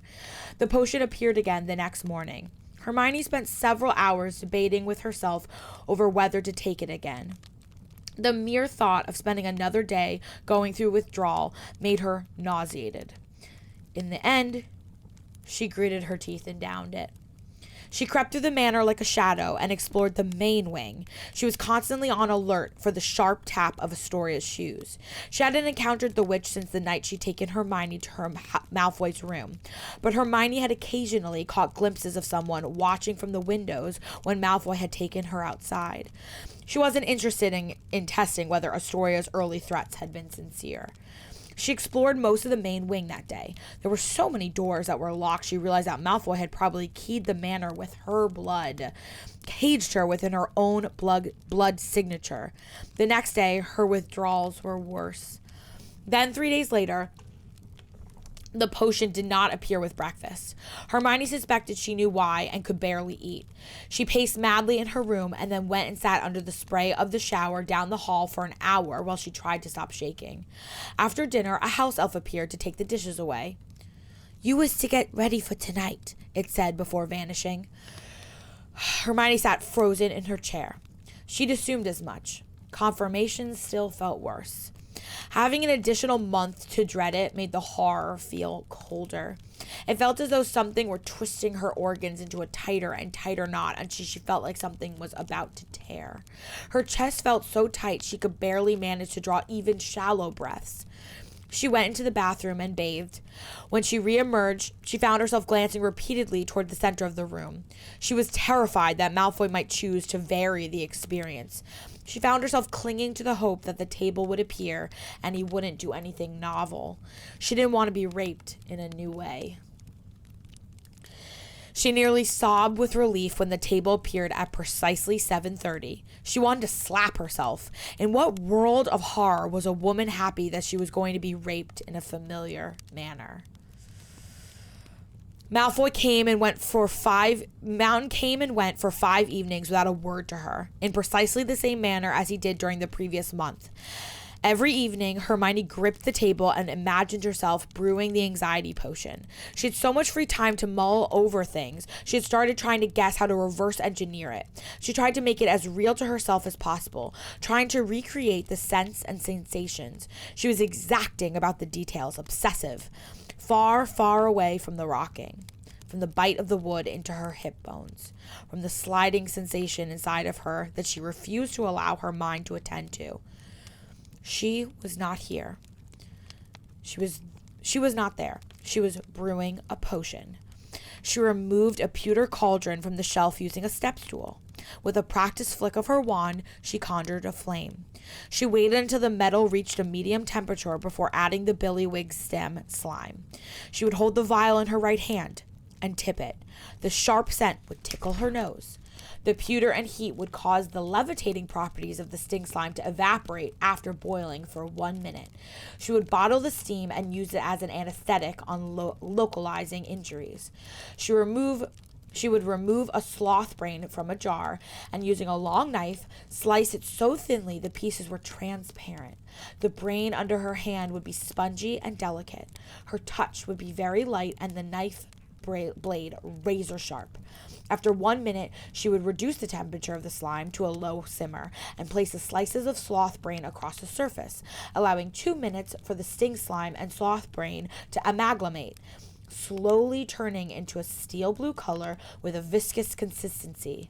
The potion appeared again the next morning. Hermione spent several hours debating with herself over whether to take it again. The mere thought of spending another day going through withdrawal made her nauseated. In the end, she gritted her teeth and downed it. She crept through the manor like a shadow and explored the main wing. She was constantly on alert for the sharp tap of Astoria's shoes. She hadn't encountered the witch since the night she'd taken Hermione to Malfoy's room, but Hermione had occasionally caught glimpses of someone watching from the windows when Malfoy had taken her outside. She wasn't interested in testing whether Astoria's early threats had been sincere. She explored most of the main wing that day. There were so many doors that were locked, she realized that Malfoy had probably keyed the manor with her blood, caged her within her own blood signature. The next day, her withdrawals were worse. Then, 3 days later, the potion did not appear with breakfast. Hermione suspected she knew why and could barely eat. She paced madly in her room and then went and sat under the spray of the shower down the hall for an hour while she tried to stop shaking. After dinner, a house elf appeared to take the dishes away. "You was to get ready for tonight," it said before vanishing. Hermione sat frozen in her chair. She'd assumed as much. Confirmation still felt worse. Having an additional month to dread it made the horror feel colder. It felt as though something were twisting her organs into a tighter and tighter knot until she felt like something was about to tear. Her chest felt so tight she could barely manage to draw even shallow breaths. She went into the bathroom and bathed. When she reemerged, she found herself glancing repeatedly toward the center of the room. She was terrified that Malfoy might choose to vary the experience. She found herself clinging to the hope that the table would appear and he wouldn't do anything novel. She didn't want to be raped in a new way. She nearly sobbed with relief when the table appeared at precisely 7:30. She wanted to slap herself. In what world of horror was a woman happy that she was going to be raped in a familiar manner? Malfoy came and went for 5 evenings without a word to her, in precisely the same manner as he did during the previous month. Every evening, Hermione gripped the table and imagined herself brewing the anxiety potion. She had so much free time to mull over things. She had started trying to guess how to reverse engineer it. She tried to make it as real to herself as possible, trying to recreate the scents and sensations. She was exacting about the details, obsessive, far, far away from the rocking, from the bite of the wood into her hip bones, from the sliding sensation inside of her that she refused to allow her mind to attend to. She was not here. She was not there. She was brewing a potion. She removed a pewter cauldron from the shelf using a step stool. With a practiced flick of her wand, she conjured a flame. She waited until the metal reached a medium temperature before adding the billywig stem slime. She would hold the vial in her right hand and tip it. The sharp scent would tickle her nose. The pewter and heat would cause the levitating properties of the sting slime to evaporate after boiling for 1 minute. She would bottle the steam and use it as an anesthetic on localizing injuries. She would remove a sloth brain from a jar and, using a long knife, slice it so thinly the pieces were transparent. The brain under her hand would be spongy and delicate. Her touch would be very light and the knife blade razor sharp. After 1 minute, she would reduce the temperature of the slime to a low simmer and place the slices of sloth brain across the surface, allowing 2 minutes for the sting slime and sloth brain to amalgamate, slowly turning into a steel blue color with a viscous consistency.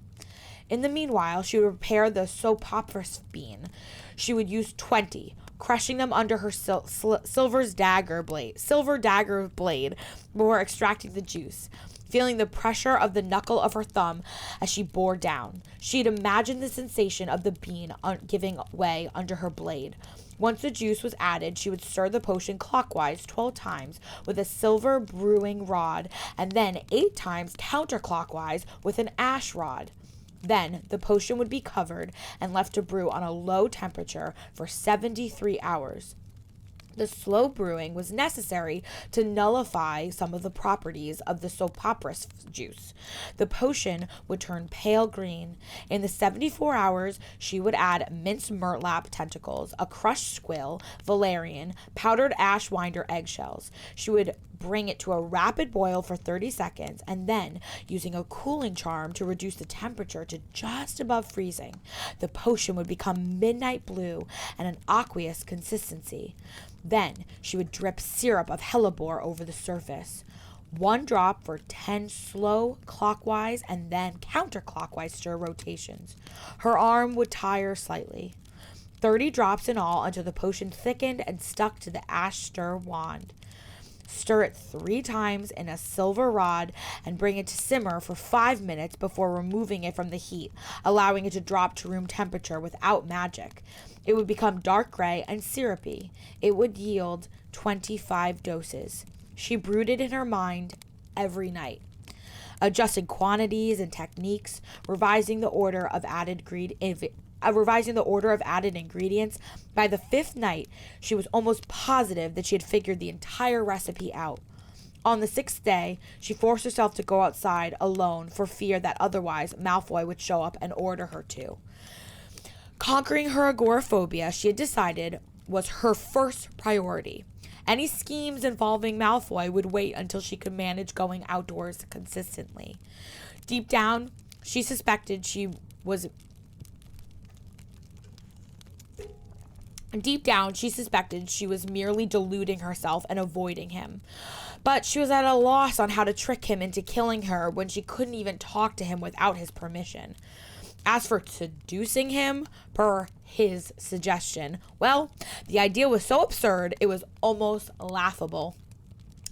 In the meanwhile, she would prepare the soapophrous bean. She would use 20, crushing them under her silver dagger blade before extracting the juice. Feeling the pressure of the knuckle of her thumb as she bore down, she'd imagined the sensation of the bean giving way under her blade. Once the juice was added, she would stir the potion clockwise 12 times with a silver brewing rod, and then 8 times counterclockwise with an ash rod. Then the potion would be covered and left to brew on a low temperature for 73 hours. The slow brewing was necessary to nullify some of the properties of the soapophrous juice. The potion would turn pale green. In the 74 hours, she would add minced murtlap tentacles, a crushed squill, valerian, powdered ash winder eggshells. She would bring it to a rapid boil for 30 seconds, and then, using a cooling charm to reduce the temperature to just above freezing, the potion would become midnight blue and an aqueous consistency. Then she would drip syrup of hellebore over the surface. 1 drop for 10 slow clockwise and then counterclockwise stir rotations. Her arm would tire slightly. 30 drops in all until the potion thickened and stuck to the ash stir wand. Stir it 3 times in a silver rod and bring it to simmer for 5 minutes before removing it from the heat, allowing it to drop to room temperature without magic. It would become dark gray and syrupy. It would yield 25 doses. She brewed it in her mind every night, adjusting quantities and techniques, revising the order of added ingredients. By the 5th night, she was almost positive that she had figured the entire recipe out. On the 6th day, she forced herself to go outside alone for fear that otherwise Malfoy would show up and order her to. Conquering her agoraphobia, she had decided, was her first priority. Any schemes involving Malfoy would wait until she could manage going outdoors consistently. Deep down, she suspected she was merely deluding herself and avoiding him. But she was at a loss on how to trick him into killing her when she couldn't even talk to him without his permission. As for seducing him, per his suggestion, well, the idea was so absurd it was almost laughable.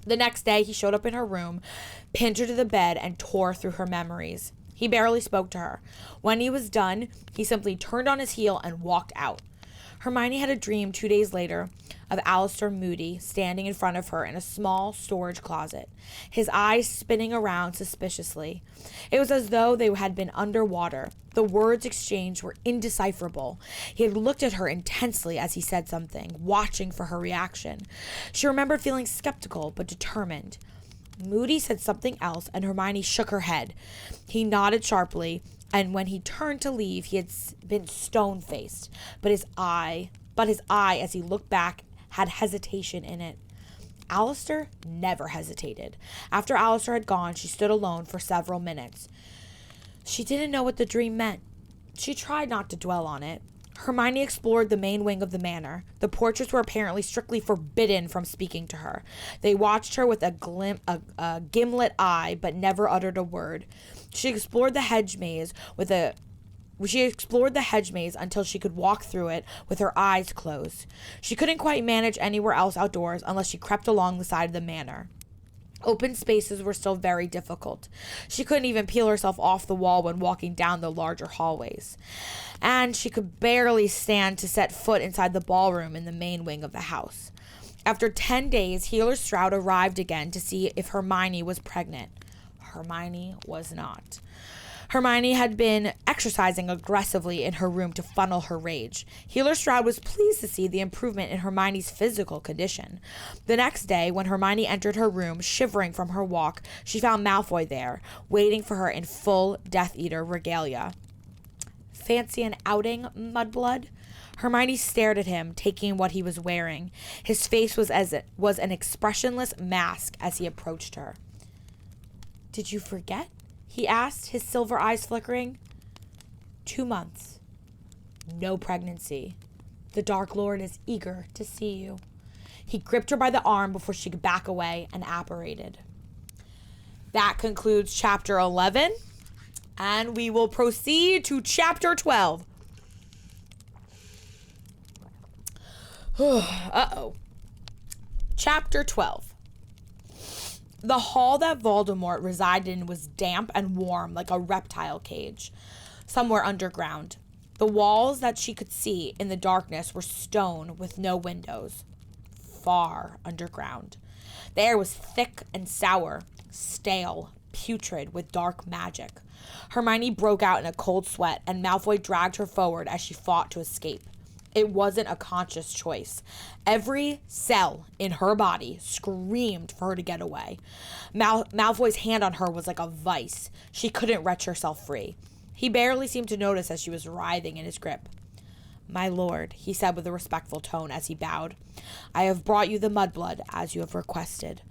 The next day, he showed up in her room, pinned her to the bed, and tore through her memories. He barely spoke to her. When he was done, he simply turned on his heel and walked out. Hermione had a dream 2 days later of Alastor Moody standing in front of her in a small storage closet, his eyes spinning around suspiciously. It was as though they had been underwater. The words exchanged were indecipherable. He had looked at her intensely as he said something, watching for her reaction. She remembered feeling skeptical but determined. Moody said something else, and Hermione shook her head. He nodded sharply, and when he turned to leave, he had been stone-faced, but his eye, as he looked back, had hesitation in it. Alastor never hesitated. After Alastor had gone, she stood alone for several minutes. She didn't know what the dream meant. She tried not to dwell on it. Hermione explored the main wing of the manor. The portraits were apparently strictly forbidden from speaking to her. They watched her with a gimlet eye, but never uttered a word. She explored the hedge maze until she could walk through it with her eyes closed. She couldn't quite manage anywhere else outdoors unless she crept along the side of the manor. Open spaces were still very difficult. She couldn't even peel herself off the wall when walking down the larger hallways. And she could barely stand to set foot inside the ballroom in the main wing of the house. After 10 days, Healer Stroud arrived again to see if Hermione was pregnant. Hermione was not. Hermione had been exercising aggressively in her room to funnel her rage. Healer Stroud was pleased to see the improvement in Hermione's physical condition. The next day, when Hermione entered her room, shivering from her walk, she found Malfoy there, waiting for her in full Death Eater regalia. Fancy an outing, mudblood? Hermione stared at him, taking what he was wearing. His face was an expressionless mask as he approached her. "Did you forget?" he asked, his silver eyes flickering. 2 months. No pregnancy. The Dark Lord is eager to see you. He gripped her by the arm before she could back away and apparated. That concludes chapter 11, and we will proceed to chapter 12. Uh-oh. Chapter 12. The hall that Voldemort resided in was damp and warm like a reptile cage, somewhere underground. The walls that she could see in the darkness were stone with no windows, far underground. The air was thick and sour, stale, putrid with dark magic. Hermione broke out in a cold sweat, and Malfoy dragged her forward as she fought to escape. It wasn't a conscious choice. Every cell in her body screamed for her to get away. Malfoy's hand on her was like a vice. She couldn't wrench herself free. He barely seemed to notice as she was writhing in his grip. "My lord," he said with a respectful tone as he bowed, "I have brought you the mudblood as you have requested."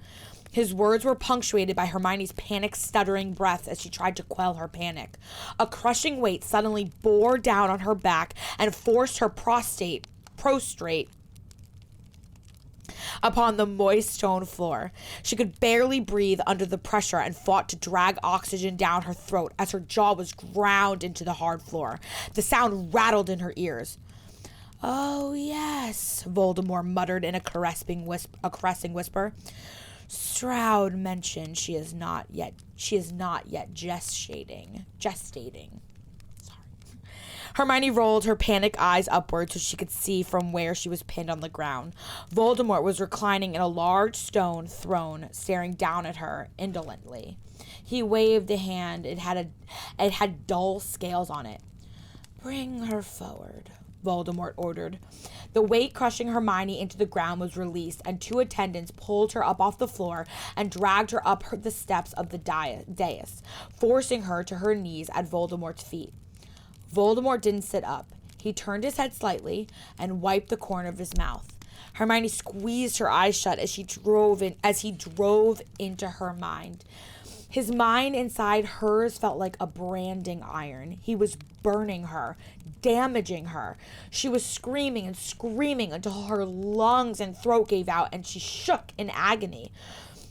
His words were punctuated by Hermione's panic, stuttering breaths as she tried to quell her panic. A crushing weight suddenly bore down on her back and forced her prostrate upon the moist stone floor. She could barely breathe under the pressure and fought to drag oxygen down her throat as her jaw was ground into the hard floor. The sound rattled in her ears. "Oh, yes," Voldemort muttered in a caressing whisper. "Stroud mentioned she is not yet gestating. Sorry. Hermione rolled her panic eyes upward so she could see from where she was pinned on the ground. Voldemort was reclining in a large stone throne, staring down at her indolently. He waved a hand. It had dull scales on it. "Bring her forward," Voldemort ordered. The weight crushing Hermione into the ground was released, and 2 attendants pulled her up off the floor and dragged her up the steps of the dais, forcing her to her knees at Voldemort's feet. Voldemort didn't sit up. He turned his head slightly and wiped the corner of his mouth. Hermione squeezed her eyes shut as he drove into her mind. His mind inside hers felt like a branding iron. He was burning her, damaging her. She was screaming and screaming until her lungs and throat gave out and she shook in agony.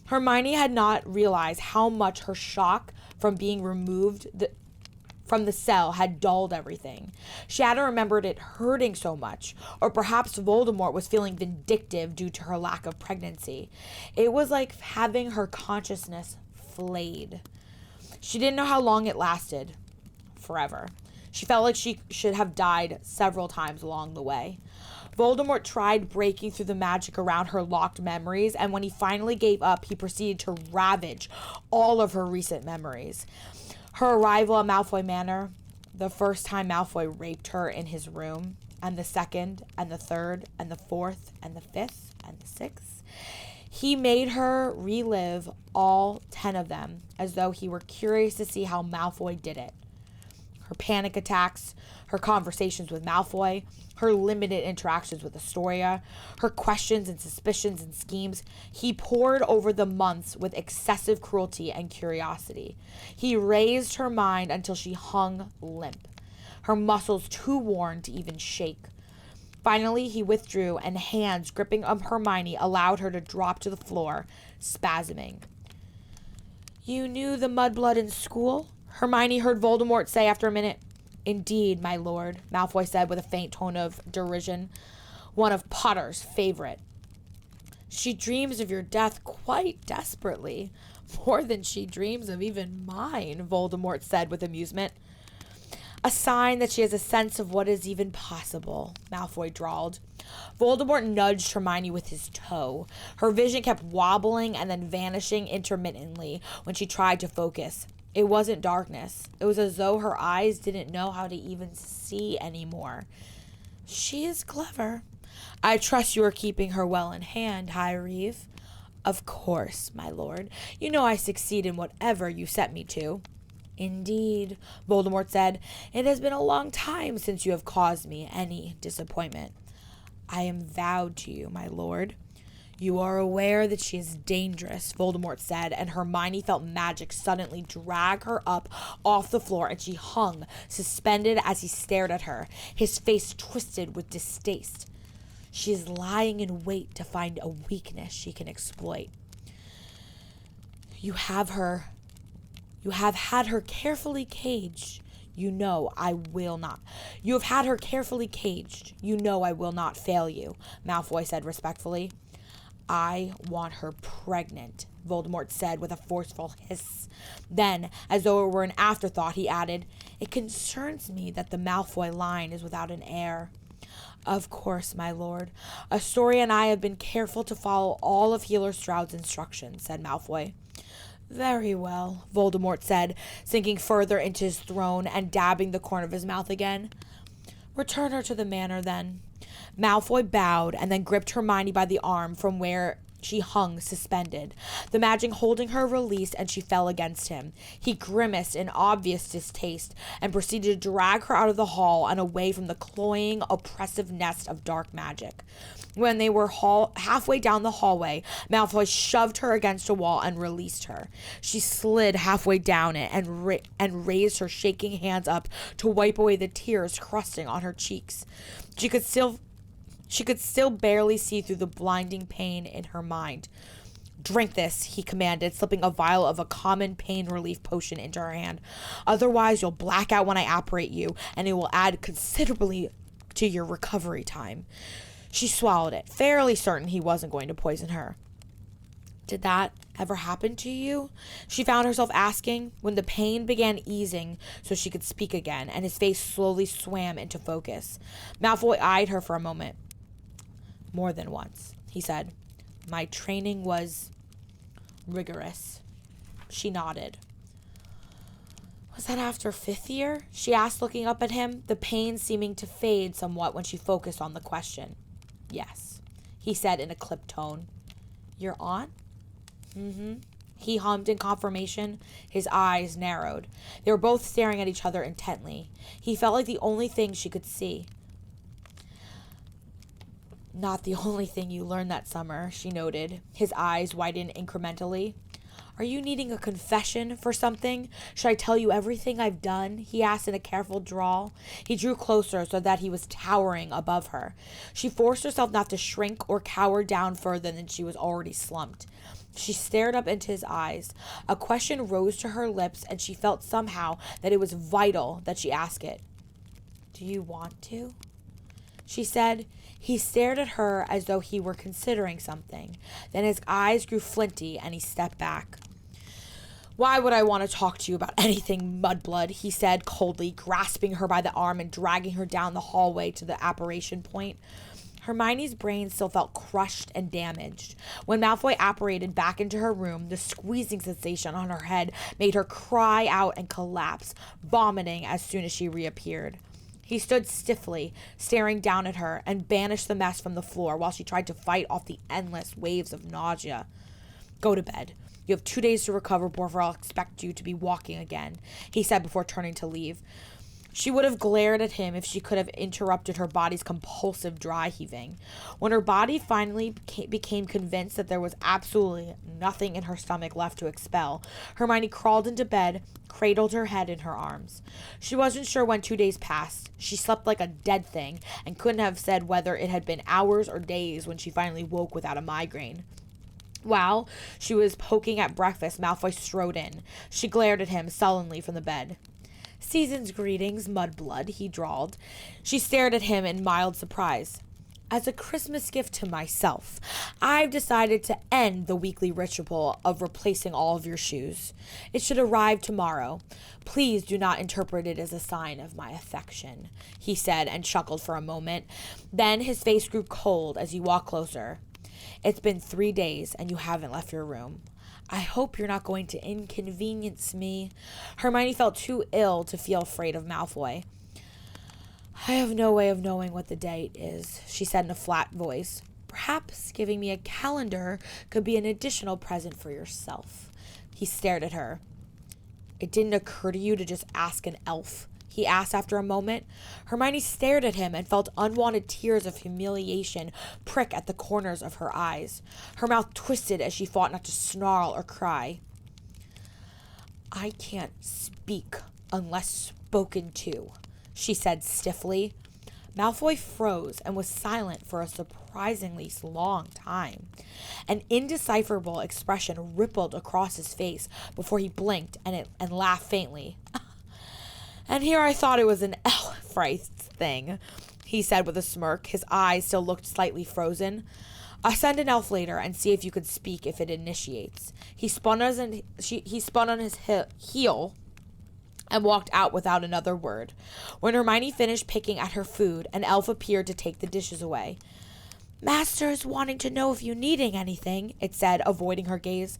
Hermione had not realized how much her shock from being removed from the cell had dulled everything. She hadn't remembered it hurting so much, or perhaps Voldemort was feeling vindictive due to her lack of pregnancy. It was like having her consciousness flayed. She didn't know how long it lasted. Forever. She felt like she should have died several times along the way. Voldemort tried breaking through the magic around her locked memories, and when he finally gave up, he proceeded to ravage all of her recent memories. Her arrival at Malfoy Manor, the first time Malfoy raped her in his room, and the second, and the third, and the fourth, and the fifth, and the sixth. He made her relive all 10 of them, as though he were curious to see how Malfoy did it. Her panic attacks, her conversations with Malfoy, her limited interactions with Astoria, her questions and suspicions and schemes. He pored over the months with excessive cruelty and curiosity. He raised her mind until she hung limp, her muscles too worn to even shake. Finally, he withdrew, and hands gripping up Hermione allowed her to drop to the floor, spasming. "You knew the mudblood in school?" Hermione heard Voldemort say after a minute. "Indeed, my lord," Malfoy said with a faint tone of derision, one of Potter's favorite. "She dreams of your death quite desperately, more than she dreams of even mine," Voldemort said with amusement. "A sign that she has a sense of what is even possible," Malfoy drawled. Voldemort nudged Hermione with his toe. Her vision kept wobbling and then vanishing intermittently when she tried to focus. It wasn't darkness. It was as though her eyes didn't know how to even see anymore. She is clever. I trust you are keeping her well in hand, High Reeve. Of course, my lord. You know I succeed in whatever you set me to. Indeed, Voldemort said. It has been a long time since you have caused me any disappointment. I am vowed to you, my lord. You are aware that she is dangerous, Voldemort said, and Hermione felt magic suddenly drag her up off the floor, and she hung, suspended as he stared at her, his face twisted with distaste. She is lying in wait to find a weakness she can exploit. You have had her carefully caged. You know I will not. You have had her carefully caged. You know I will not fail you, Malfoy said respectfully. I want her pregnant, Voldemort said with a forceful hiss. Then, as though it were an afterthought, he added, It concerns me that the Malfoy line is without an heir. Of course, my lord. Astoria and I have been careful to follow all of Healer Stroud's instructions, said Malfoy. Very well, Voldemort said, sinking further into his throne and dabbing the corner of his mouth again. Return her to the manor, then. Malfoy bowed and then gripped Hermione by the arm from where she hung suspended. The magic holding her released and she fell against him. He grimaced in obvious distaste and proceeded to drag her out of the hall and away from the cloying, oppressive nest of dark magic. When they were halfway down the hallway, Malfoy shoved her against a wall and released her. She slid halfway down it and raised her shaking hands up to wipe away the tears crusting on her cheeks. She could still barely see through the blinding pain in her mind. Drink this, he commanded, slipping a vial of a common pain relief potion into her hand. Otherwise, you'll black out when I apparate you, and it will add considerably to your recovery time. She swallowed it, fairly certain he wasn't going to poison her. Did that ever happen to you? She found herself asking when the pain began easing so she could speak again, and his face slowly swam into focus. Malfoy eyed her for a moment. More than once, he said. My training was rigorous. She nodded. Was that after 5th year? She asked, looking up at him, the pain seeming to fade somewhat when she focused on the question. Yes, he said in a clipped tone. You're on? Mm-hmm. He hummed in confirmation. His eyes narrowed. They were both staring at each other intently. He felt like the only thing she could see. Not the only thing you learned that summer, she noted. His eyes widened incrementally. Are you needing a confession for something? Should I tell you everything I've done? He asked in a careful drawl. He drew closer so that he was towering above her. She forced herself not to shrink or cower down further than she was already slumped. She stared up into his eyes. A question rose to her lips, and she felt somehow that it was vital that she ask it. Do you want to? She said. He stared at her as though he were considering something. Then his eyes grew flinty, and he stepped back. Why would I want to talk to you about anything, mudblood? He said coldly, grasping her by the arm and dragging her down the hallway to the apparition point. Hermione's brain still felt crushed and damaged. When Malfoy apparated back into her room, the squeezing sensation on her head made her cry out and collapse, vomiting as soon as she reappeared. He stood stiffly, staring down at her, and banished the mess from the floor while she tried to fight off the endless waves of nausea. Go to bed. You have 2 days to recover before I'll expect you to be walking again, he said before turning to leave. She would have glared at him if she could have interrupted her body's compulsive dry heaving. When her body finally became convinced that there was absolutely nothing in her stomach left to expel, Hermione crawled into bed, cradled her head in her arms. She wasn't sure when 2 days passed. She slept like a dead thing and couldn't have said whether it had been hours or days when she finally woke without a migraine. While she was poking at breakfast, Malfoy strode in. She glared at him sullenly from the bed. Season's greetings, mudblood, he drawled. She stared at him in mild surprise. As a Christmas gift to myself, I've decided to end the weekly ritual of replacing all of your shoes. It should arrive tomorrow. Please do not interpret it as a sign of my affection, he said and chuckled for a moment. Then his face grew cold as he walked closer. It's been 3 days and you haven't left your room. I hope you're not going to inconvenience me. Hermione felt too ill to feel afraid of Malfoy. I have no way of knowing what the date is, she said in a flat voice. Perhaps giving me a calendar could be an additional present for yourself. He stared at her. It didn't occur to you to just ask an elf, he asked after a moment. Hermione stared at him and felt unwanted tears of humiliation prick at the corners of her eyes. Her mouth twisted as she fought not to snarl or cry. I can't speak unless spoken to, she said stiffly. Malfoy froze and was silent for a surprisingly long time. An indecipherable expression rippled across his face before he blinked and laughed faintly. And here I thought it was an elf thing, he said with a smirk. His eyes still looked slightly frozen. I'll send an elf later and see if you could speak if it initiates. He spun on his heel and walked out without another word. When Hermione finished picking at her food, an elf appeared to take the dishes away. Master is wanting to know if you're needing anything, it said, avoiding her gaze.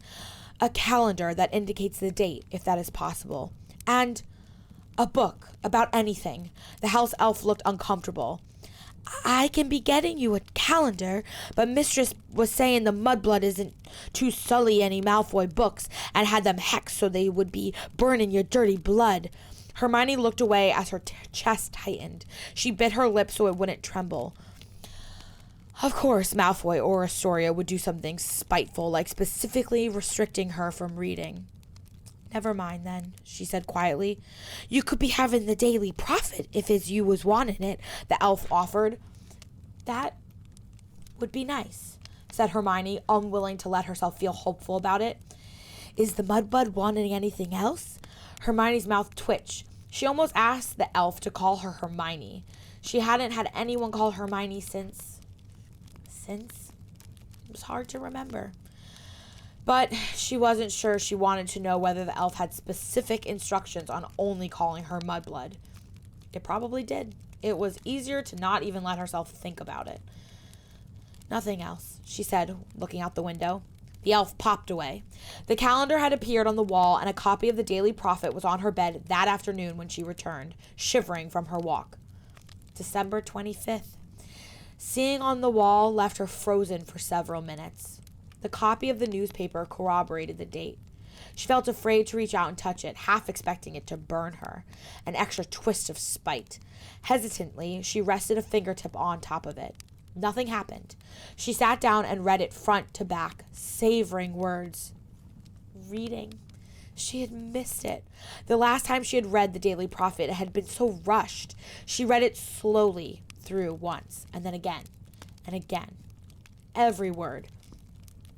A calendar that indicates the date, if that is possible. And a book about anything. The house elf looked uncomfortable. I can be getting you a calendar, but Mistress was saying the mudblood isn't to sully any Malfoy books and had them hexed so they would be burning your dirty blood. Hermione looked away as her chest tightened. She bit her lip so it wouldn't tremble. Of course, Malfoy or Astoria would do something spiteful, like specifically restricting her from reading. Never mind then, she said quietly. You could be having the Daily Prophet if it's you was wanting it, the elf offered. That would be nice, said Hermione, unwilling to let herself feel hopeful about it. Is the mudblood wanting anything else? Hermione's mouth twitched. She almost asked the elf to call her Hermione. She hadn't had anyone call Hermione since it was hard to remember. But she wasn't sure she wanted to know whether the elf had specific instructions on only calling her mudblood. It probably did. It was easier to not even let herself think about it. Nothing else, she said, looking out the window. The elf popped away. The calendar had appeared on the wall, and a copy of the Daily Prophet was on her bed that afternoon when she returned, shivering from her walk. December 25th. Seeing on the wall left her frozen for several minutes. The copy of the newspaper corroborated the date. She felt afraid to reach out and touch it, half expecting it to burn her, an extra twist of spite. Hesitantly, she rested a fingertip on top of it. Nothing happened. She sat down and read it front to back, savoring words. Reading. She had missed it. The last time she had read the Daily Prophet, it had been so rushed. She read it slowly through once, and then again, and again. Every word.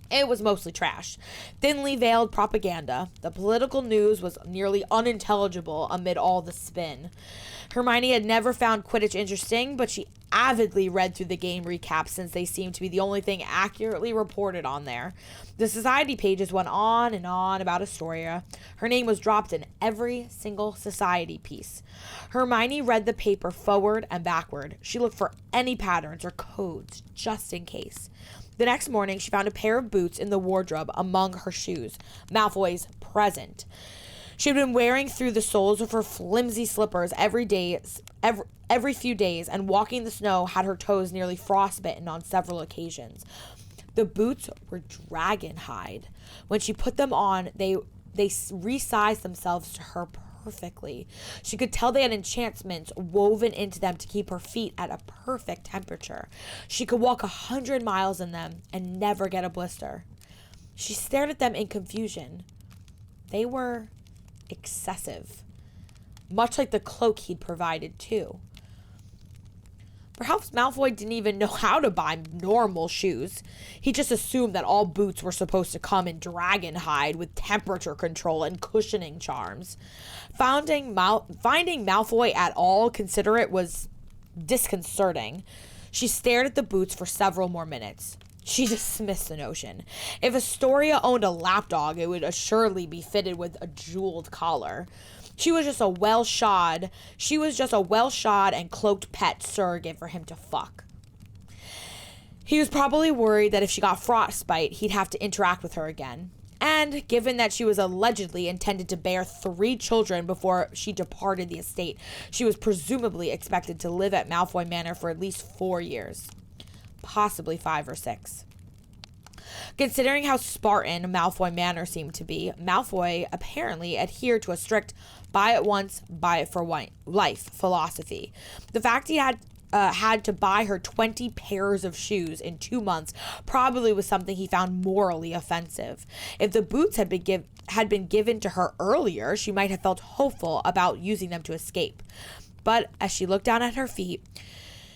It was mostly trash. Thinly veiled propaganda. The political news was nearly unintelligible amid all the spin. Hermione had never found Quidditch interesting, but she avidly read through the game recaps since they seemed to be the only thing accurately reported on there. The society pages went on and on about Astoria. Her name was dropped in every single society piece. Hermione read the paper forward and backward. She looked for any patterns or codes, just in case. The next morning, she found a pair of boots in the wardrobe among her shoes, Malfoy's present. She had been wearing through the soles of her flimsy slippers every few days, and walking the snow had her toes nearly frostbitten on several occasions. The boots were dragon hide. When she put them on, they resized themselves to her perfectly. She could tell they had enchantments woven into them to keep her feet at a perfect temperature. She could walk 100 miles in them and never get a blister. She stared at them in confusion. They were excessive, much like the cloak he'd provided too. Perhaps Malfoy didn't even know how to buy normal shoes. He just assumed that all boots were supposed to come in dragon hide with temperature control and cushioning charms. Finding Malfoy at all considerate was disconcerting. She stared at the boots for several more minutes. She dismissed the notion. If Astoria owned a lapdog, it would assuredly be fitted with a jeweled collar. She was just a well-shod and cloaked pet surrogate for him to fuck. He was probably worried that if she got frostbite, he'd have to interact with her again. And given that she was allegedly intended to bear 3 children before she departed the estate, she was presumably expected to live at Malfoy Manor for at least 4 years, possibly 5 or 6. Considering how Spartan Malfoy Manor seemed to be, Malfoy apparently adhered to a strict buy it once, buy it for life philosophy. The fact he had to buy her 20 pairs of shoes in 2 months probably was something he found morally offensive. If the boots had been given to her earlier, she might have felt hopeful about using them to escape. But as she looked down at her feet,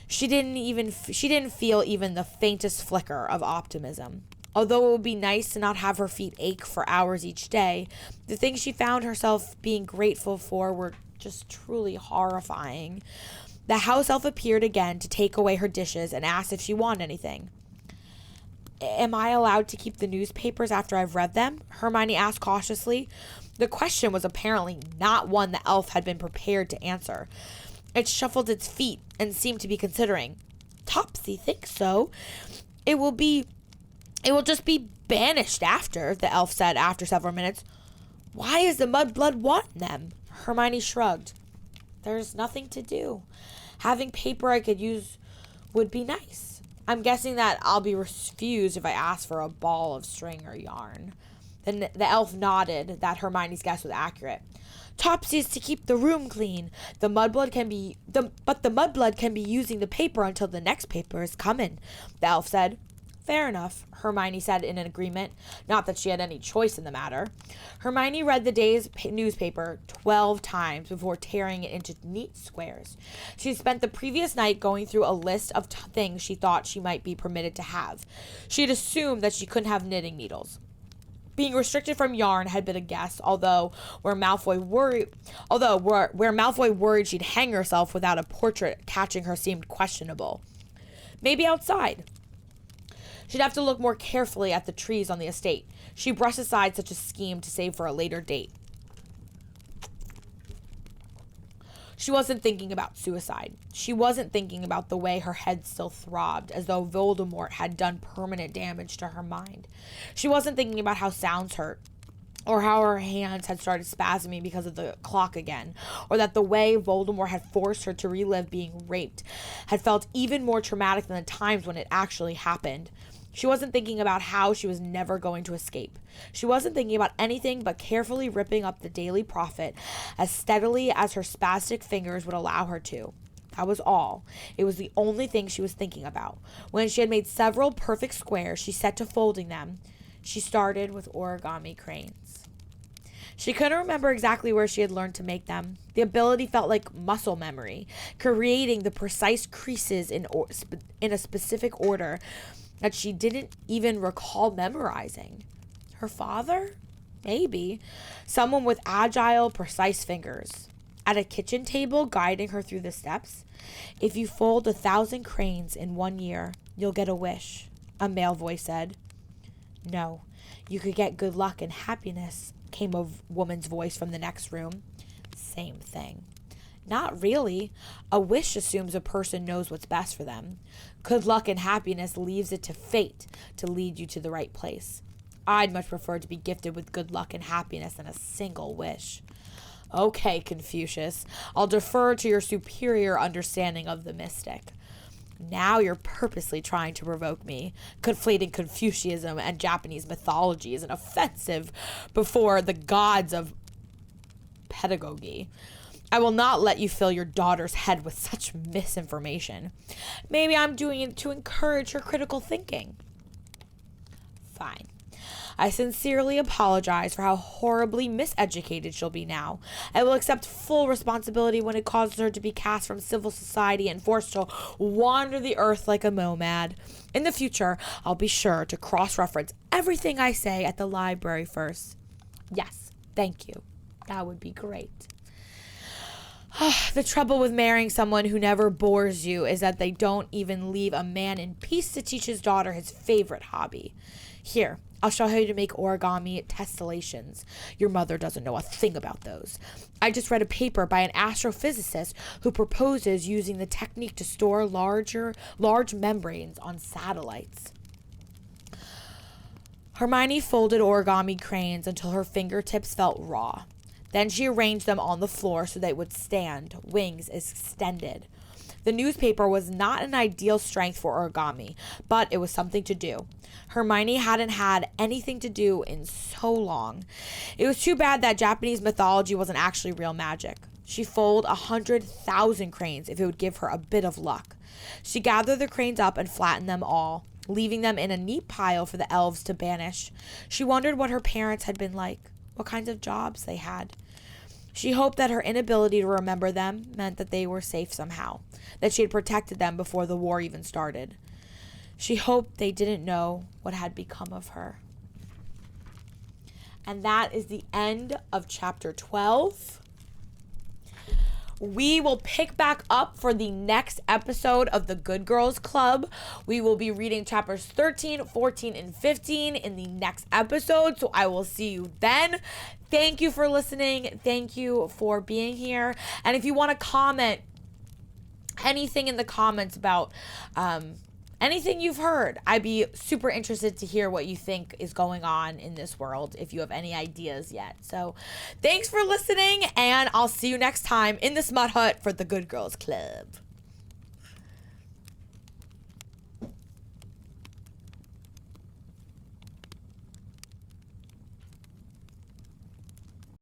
she didn't feel even the faintest flicker of optimism. Although it would be nice to not have her feet ache for hours each day, the things she found herself being grateful for were just truly horrifying. The house elf appeared again to take away her dishes and asked if she wanted anything. "Am I allowed to keep the newspapers after I've read them?" Hermione asked cautiously. The question was apparently not one the elf had been prepared to answer. It shuffled its feet and seemed to be considering. "Topsy thinks so. It will just be banished after," the elf said after several minutes. "Why is the mudblood wanting them?" Hermione shrugged. "There's nothing to do. Having paper I could use would be nice. I'm guessing that I'll be refused if I ask for a ball of string or yarn." Then the elf nodded that Hermione's guess was accurate. "Topsy is to keep the room clean. But the mudblood can be using the paper until the next paper is coming," the elf said. "Fair enough," Hermione said in agreement. Not that she had any choice in the matter. Hermione read the day's newspaper 12 times before tearing it into neat squares. She spent the previous night going through a list of things she thought she might be permitted to have. She had assumed that she couldn't have knitting needles. Being restricted from yarn had been a guess, although where Malfoy worried she'd hang herself without a portrait catching her seemed questionable. Maybe outside. She'd have to look more carefully at the trees on the estate. She brushed aside such a scheme to save for a later date. She wasn't thinking about suicide. She wasn't thinking about the way her head still throbbed, as though Voldemort had done permanent damage to her mind. She wasn't thinking about how sounds hurt, or how her hands had started spasming because of the clock again, or that the way Voldemort had forced her to relive being raped had felt even more traumatic than the times when it actually happened. She wasn't thinking about how she was never going to escape. She wasn't thinking about anything but carefully ripping up the Daily Prophet as steadily as her spastic fingers would allow her to. That was all. It was the only thing she was thinking about. When she had made several perfect squares, she set to folding them. She started with origami cranes. She couldn't remember exactly where she had learned to make them. The ability felt like muscle memory, creating the precise creases in a specific order that she didn't even recall memorizing. Her father? Maybe. Someone with agile, precise fingers. At a kitchen table, guiding her through the steps. "If you fold 1,000 cranes in 1 year, you'll get a wish," a male voice said. "No, you could get good luck and happiness," came a woman's voice from the next room. "Same thing." "Not really. A wish assumes a person knows what's best for them. Good luck and happiness leaves it to fate to lead you to the right place. I'd much prefer to be gifted with good luck and happiness than a single wish." "Okay, Confucius. I'll defer to your superior understanding of the mystic." "Now you're purposely trying to provoke me. Conflating Confucianism and Japanese mythology is an offensive before the gods of pedagogy. I will not let you fill your daughter's head with such misinformation. Maybe I'm doing it to encourage her critical thinking." "Fine. I sincerely apologize for how horribly miseducated she'll be now. I will accept full responsibility when it causes her to be cast from civil society and forced to wander the earth like a nomad. In the future, I'll be sure to cross-reference everything I say at the library first." "Yes, thank you. That would be great." The trouble with marrying someone who never bores you is that they don't even leave a man in peace to teach his daughter his favorite hobby. "Here, I'll show you how to make origami tessellations. Your mother doesn't know a thing about those. I just read a paper by an astrophysicist who proposes using the technique to store large membranes on satellites." Hermione folded origami cranes until her fingertips felt raw. Then she arranged them on the floor so they would stand, wings extended. The newspaper was not an ideal strength for origami, but it was something to do. Hermione hadn't had anything to do in so long. It was too bad that Japanese mythology wasn't actually real magic. She'd fold 100,000 cranes if it would give her a bit of luck. She gathered the cranes up and flattened them all, leaving them in a neat pile for the elves to banish. She wondered what her parents had been like, what kinds of jobs they had. She hoped that her inability to remember them meant that they were safe somehow, that she had protected them before the war even started. She hoped they didn't know what had become of her. And that is the end of chapter 12. We will pick back up for the next episode of the Good Girls Club. We will be reading chapters 13, 14, and 15 in the next episode. So I will see you then. Thank you for listening. Thank you for being here. And if you want to comment anything in the comments about anything you've heard, I'd be super interested to hear what you think is going on in this world, if you have any ideas yet. So thanks for listening, and I'll see you next time in the Smut Hut for the Good Girls Club.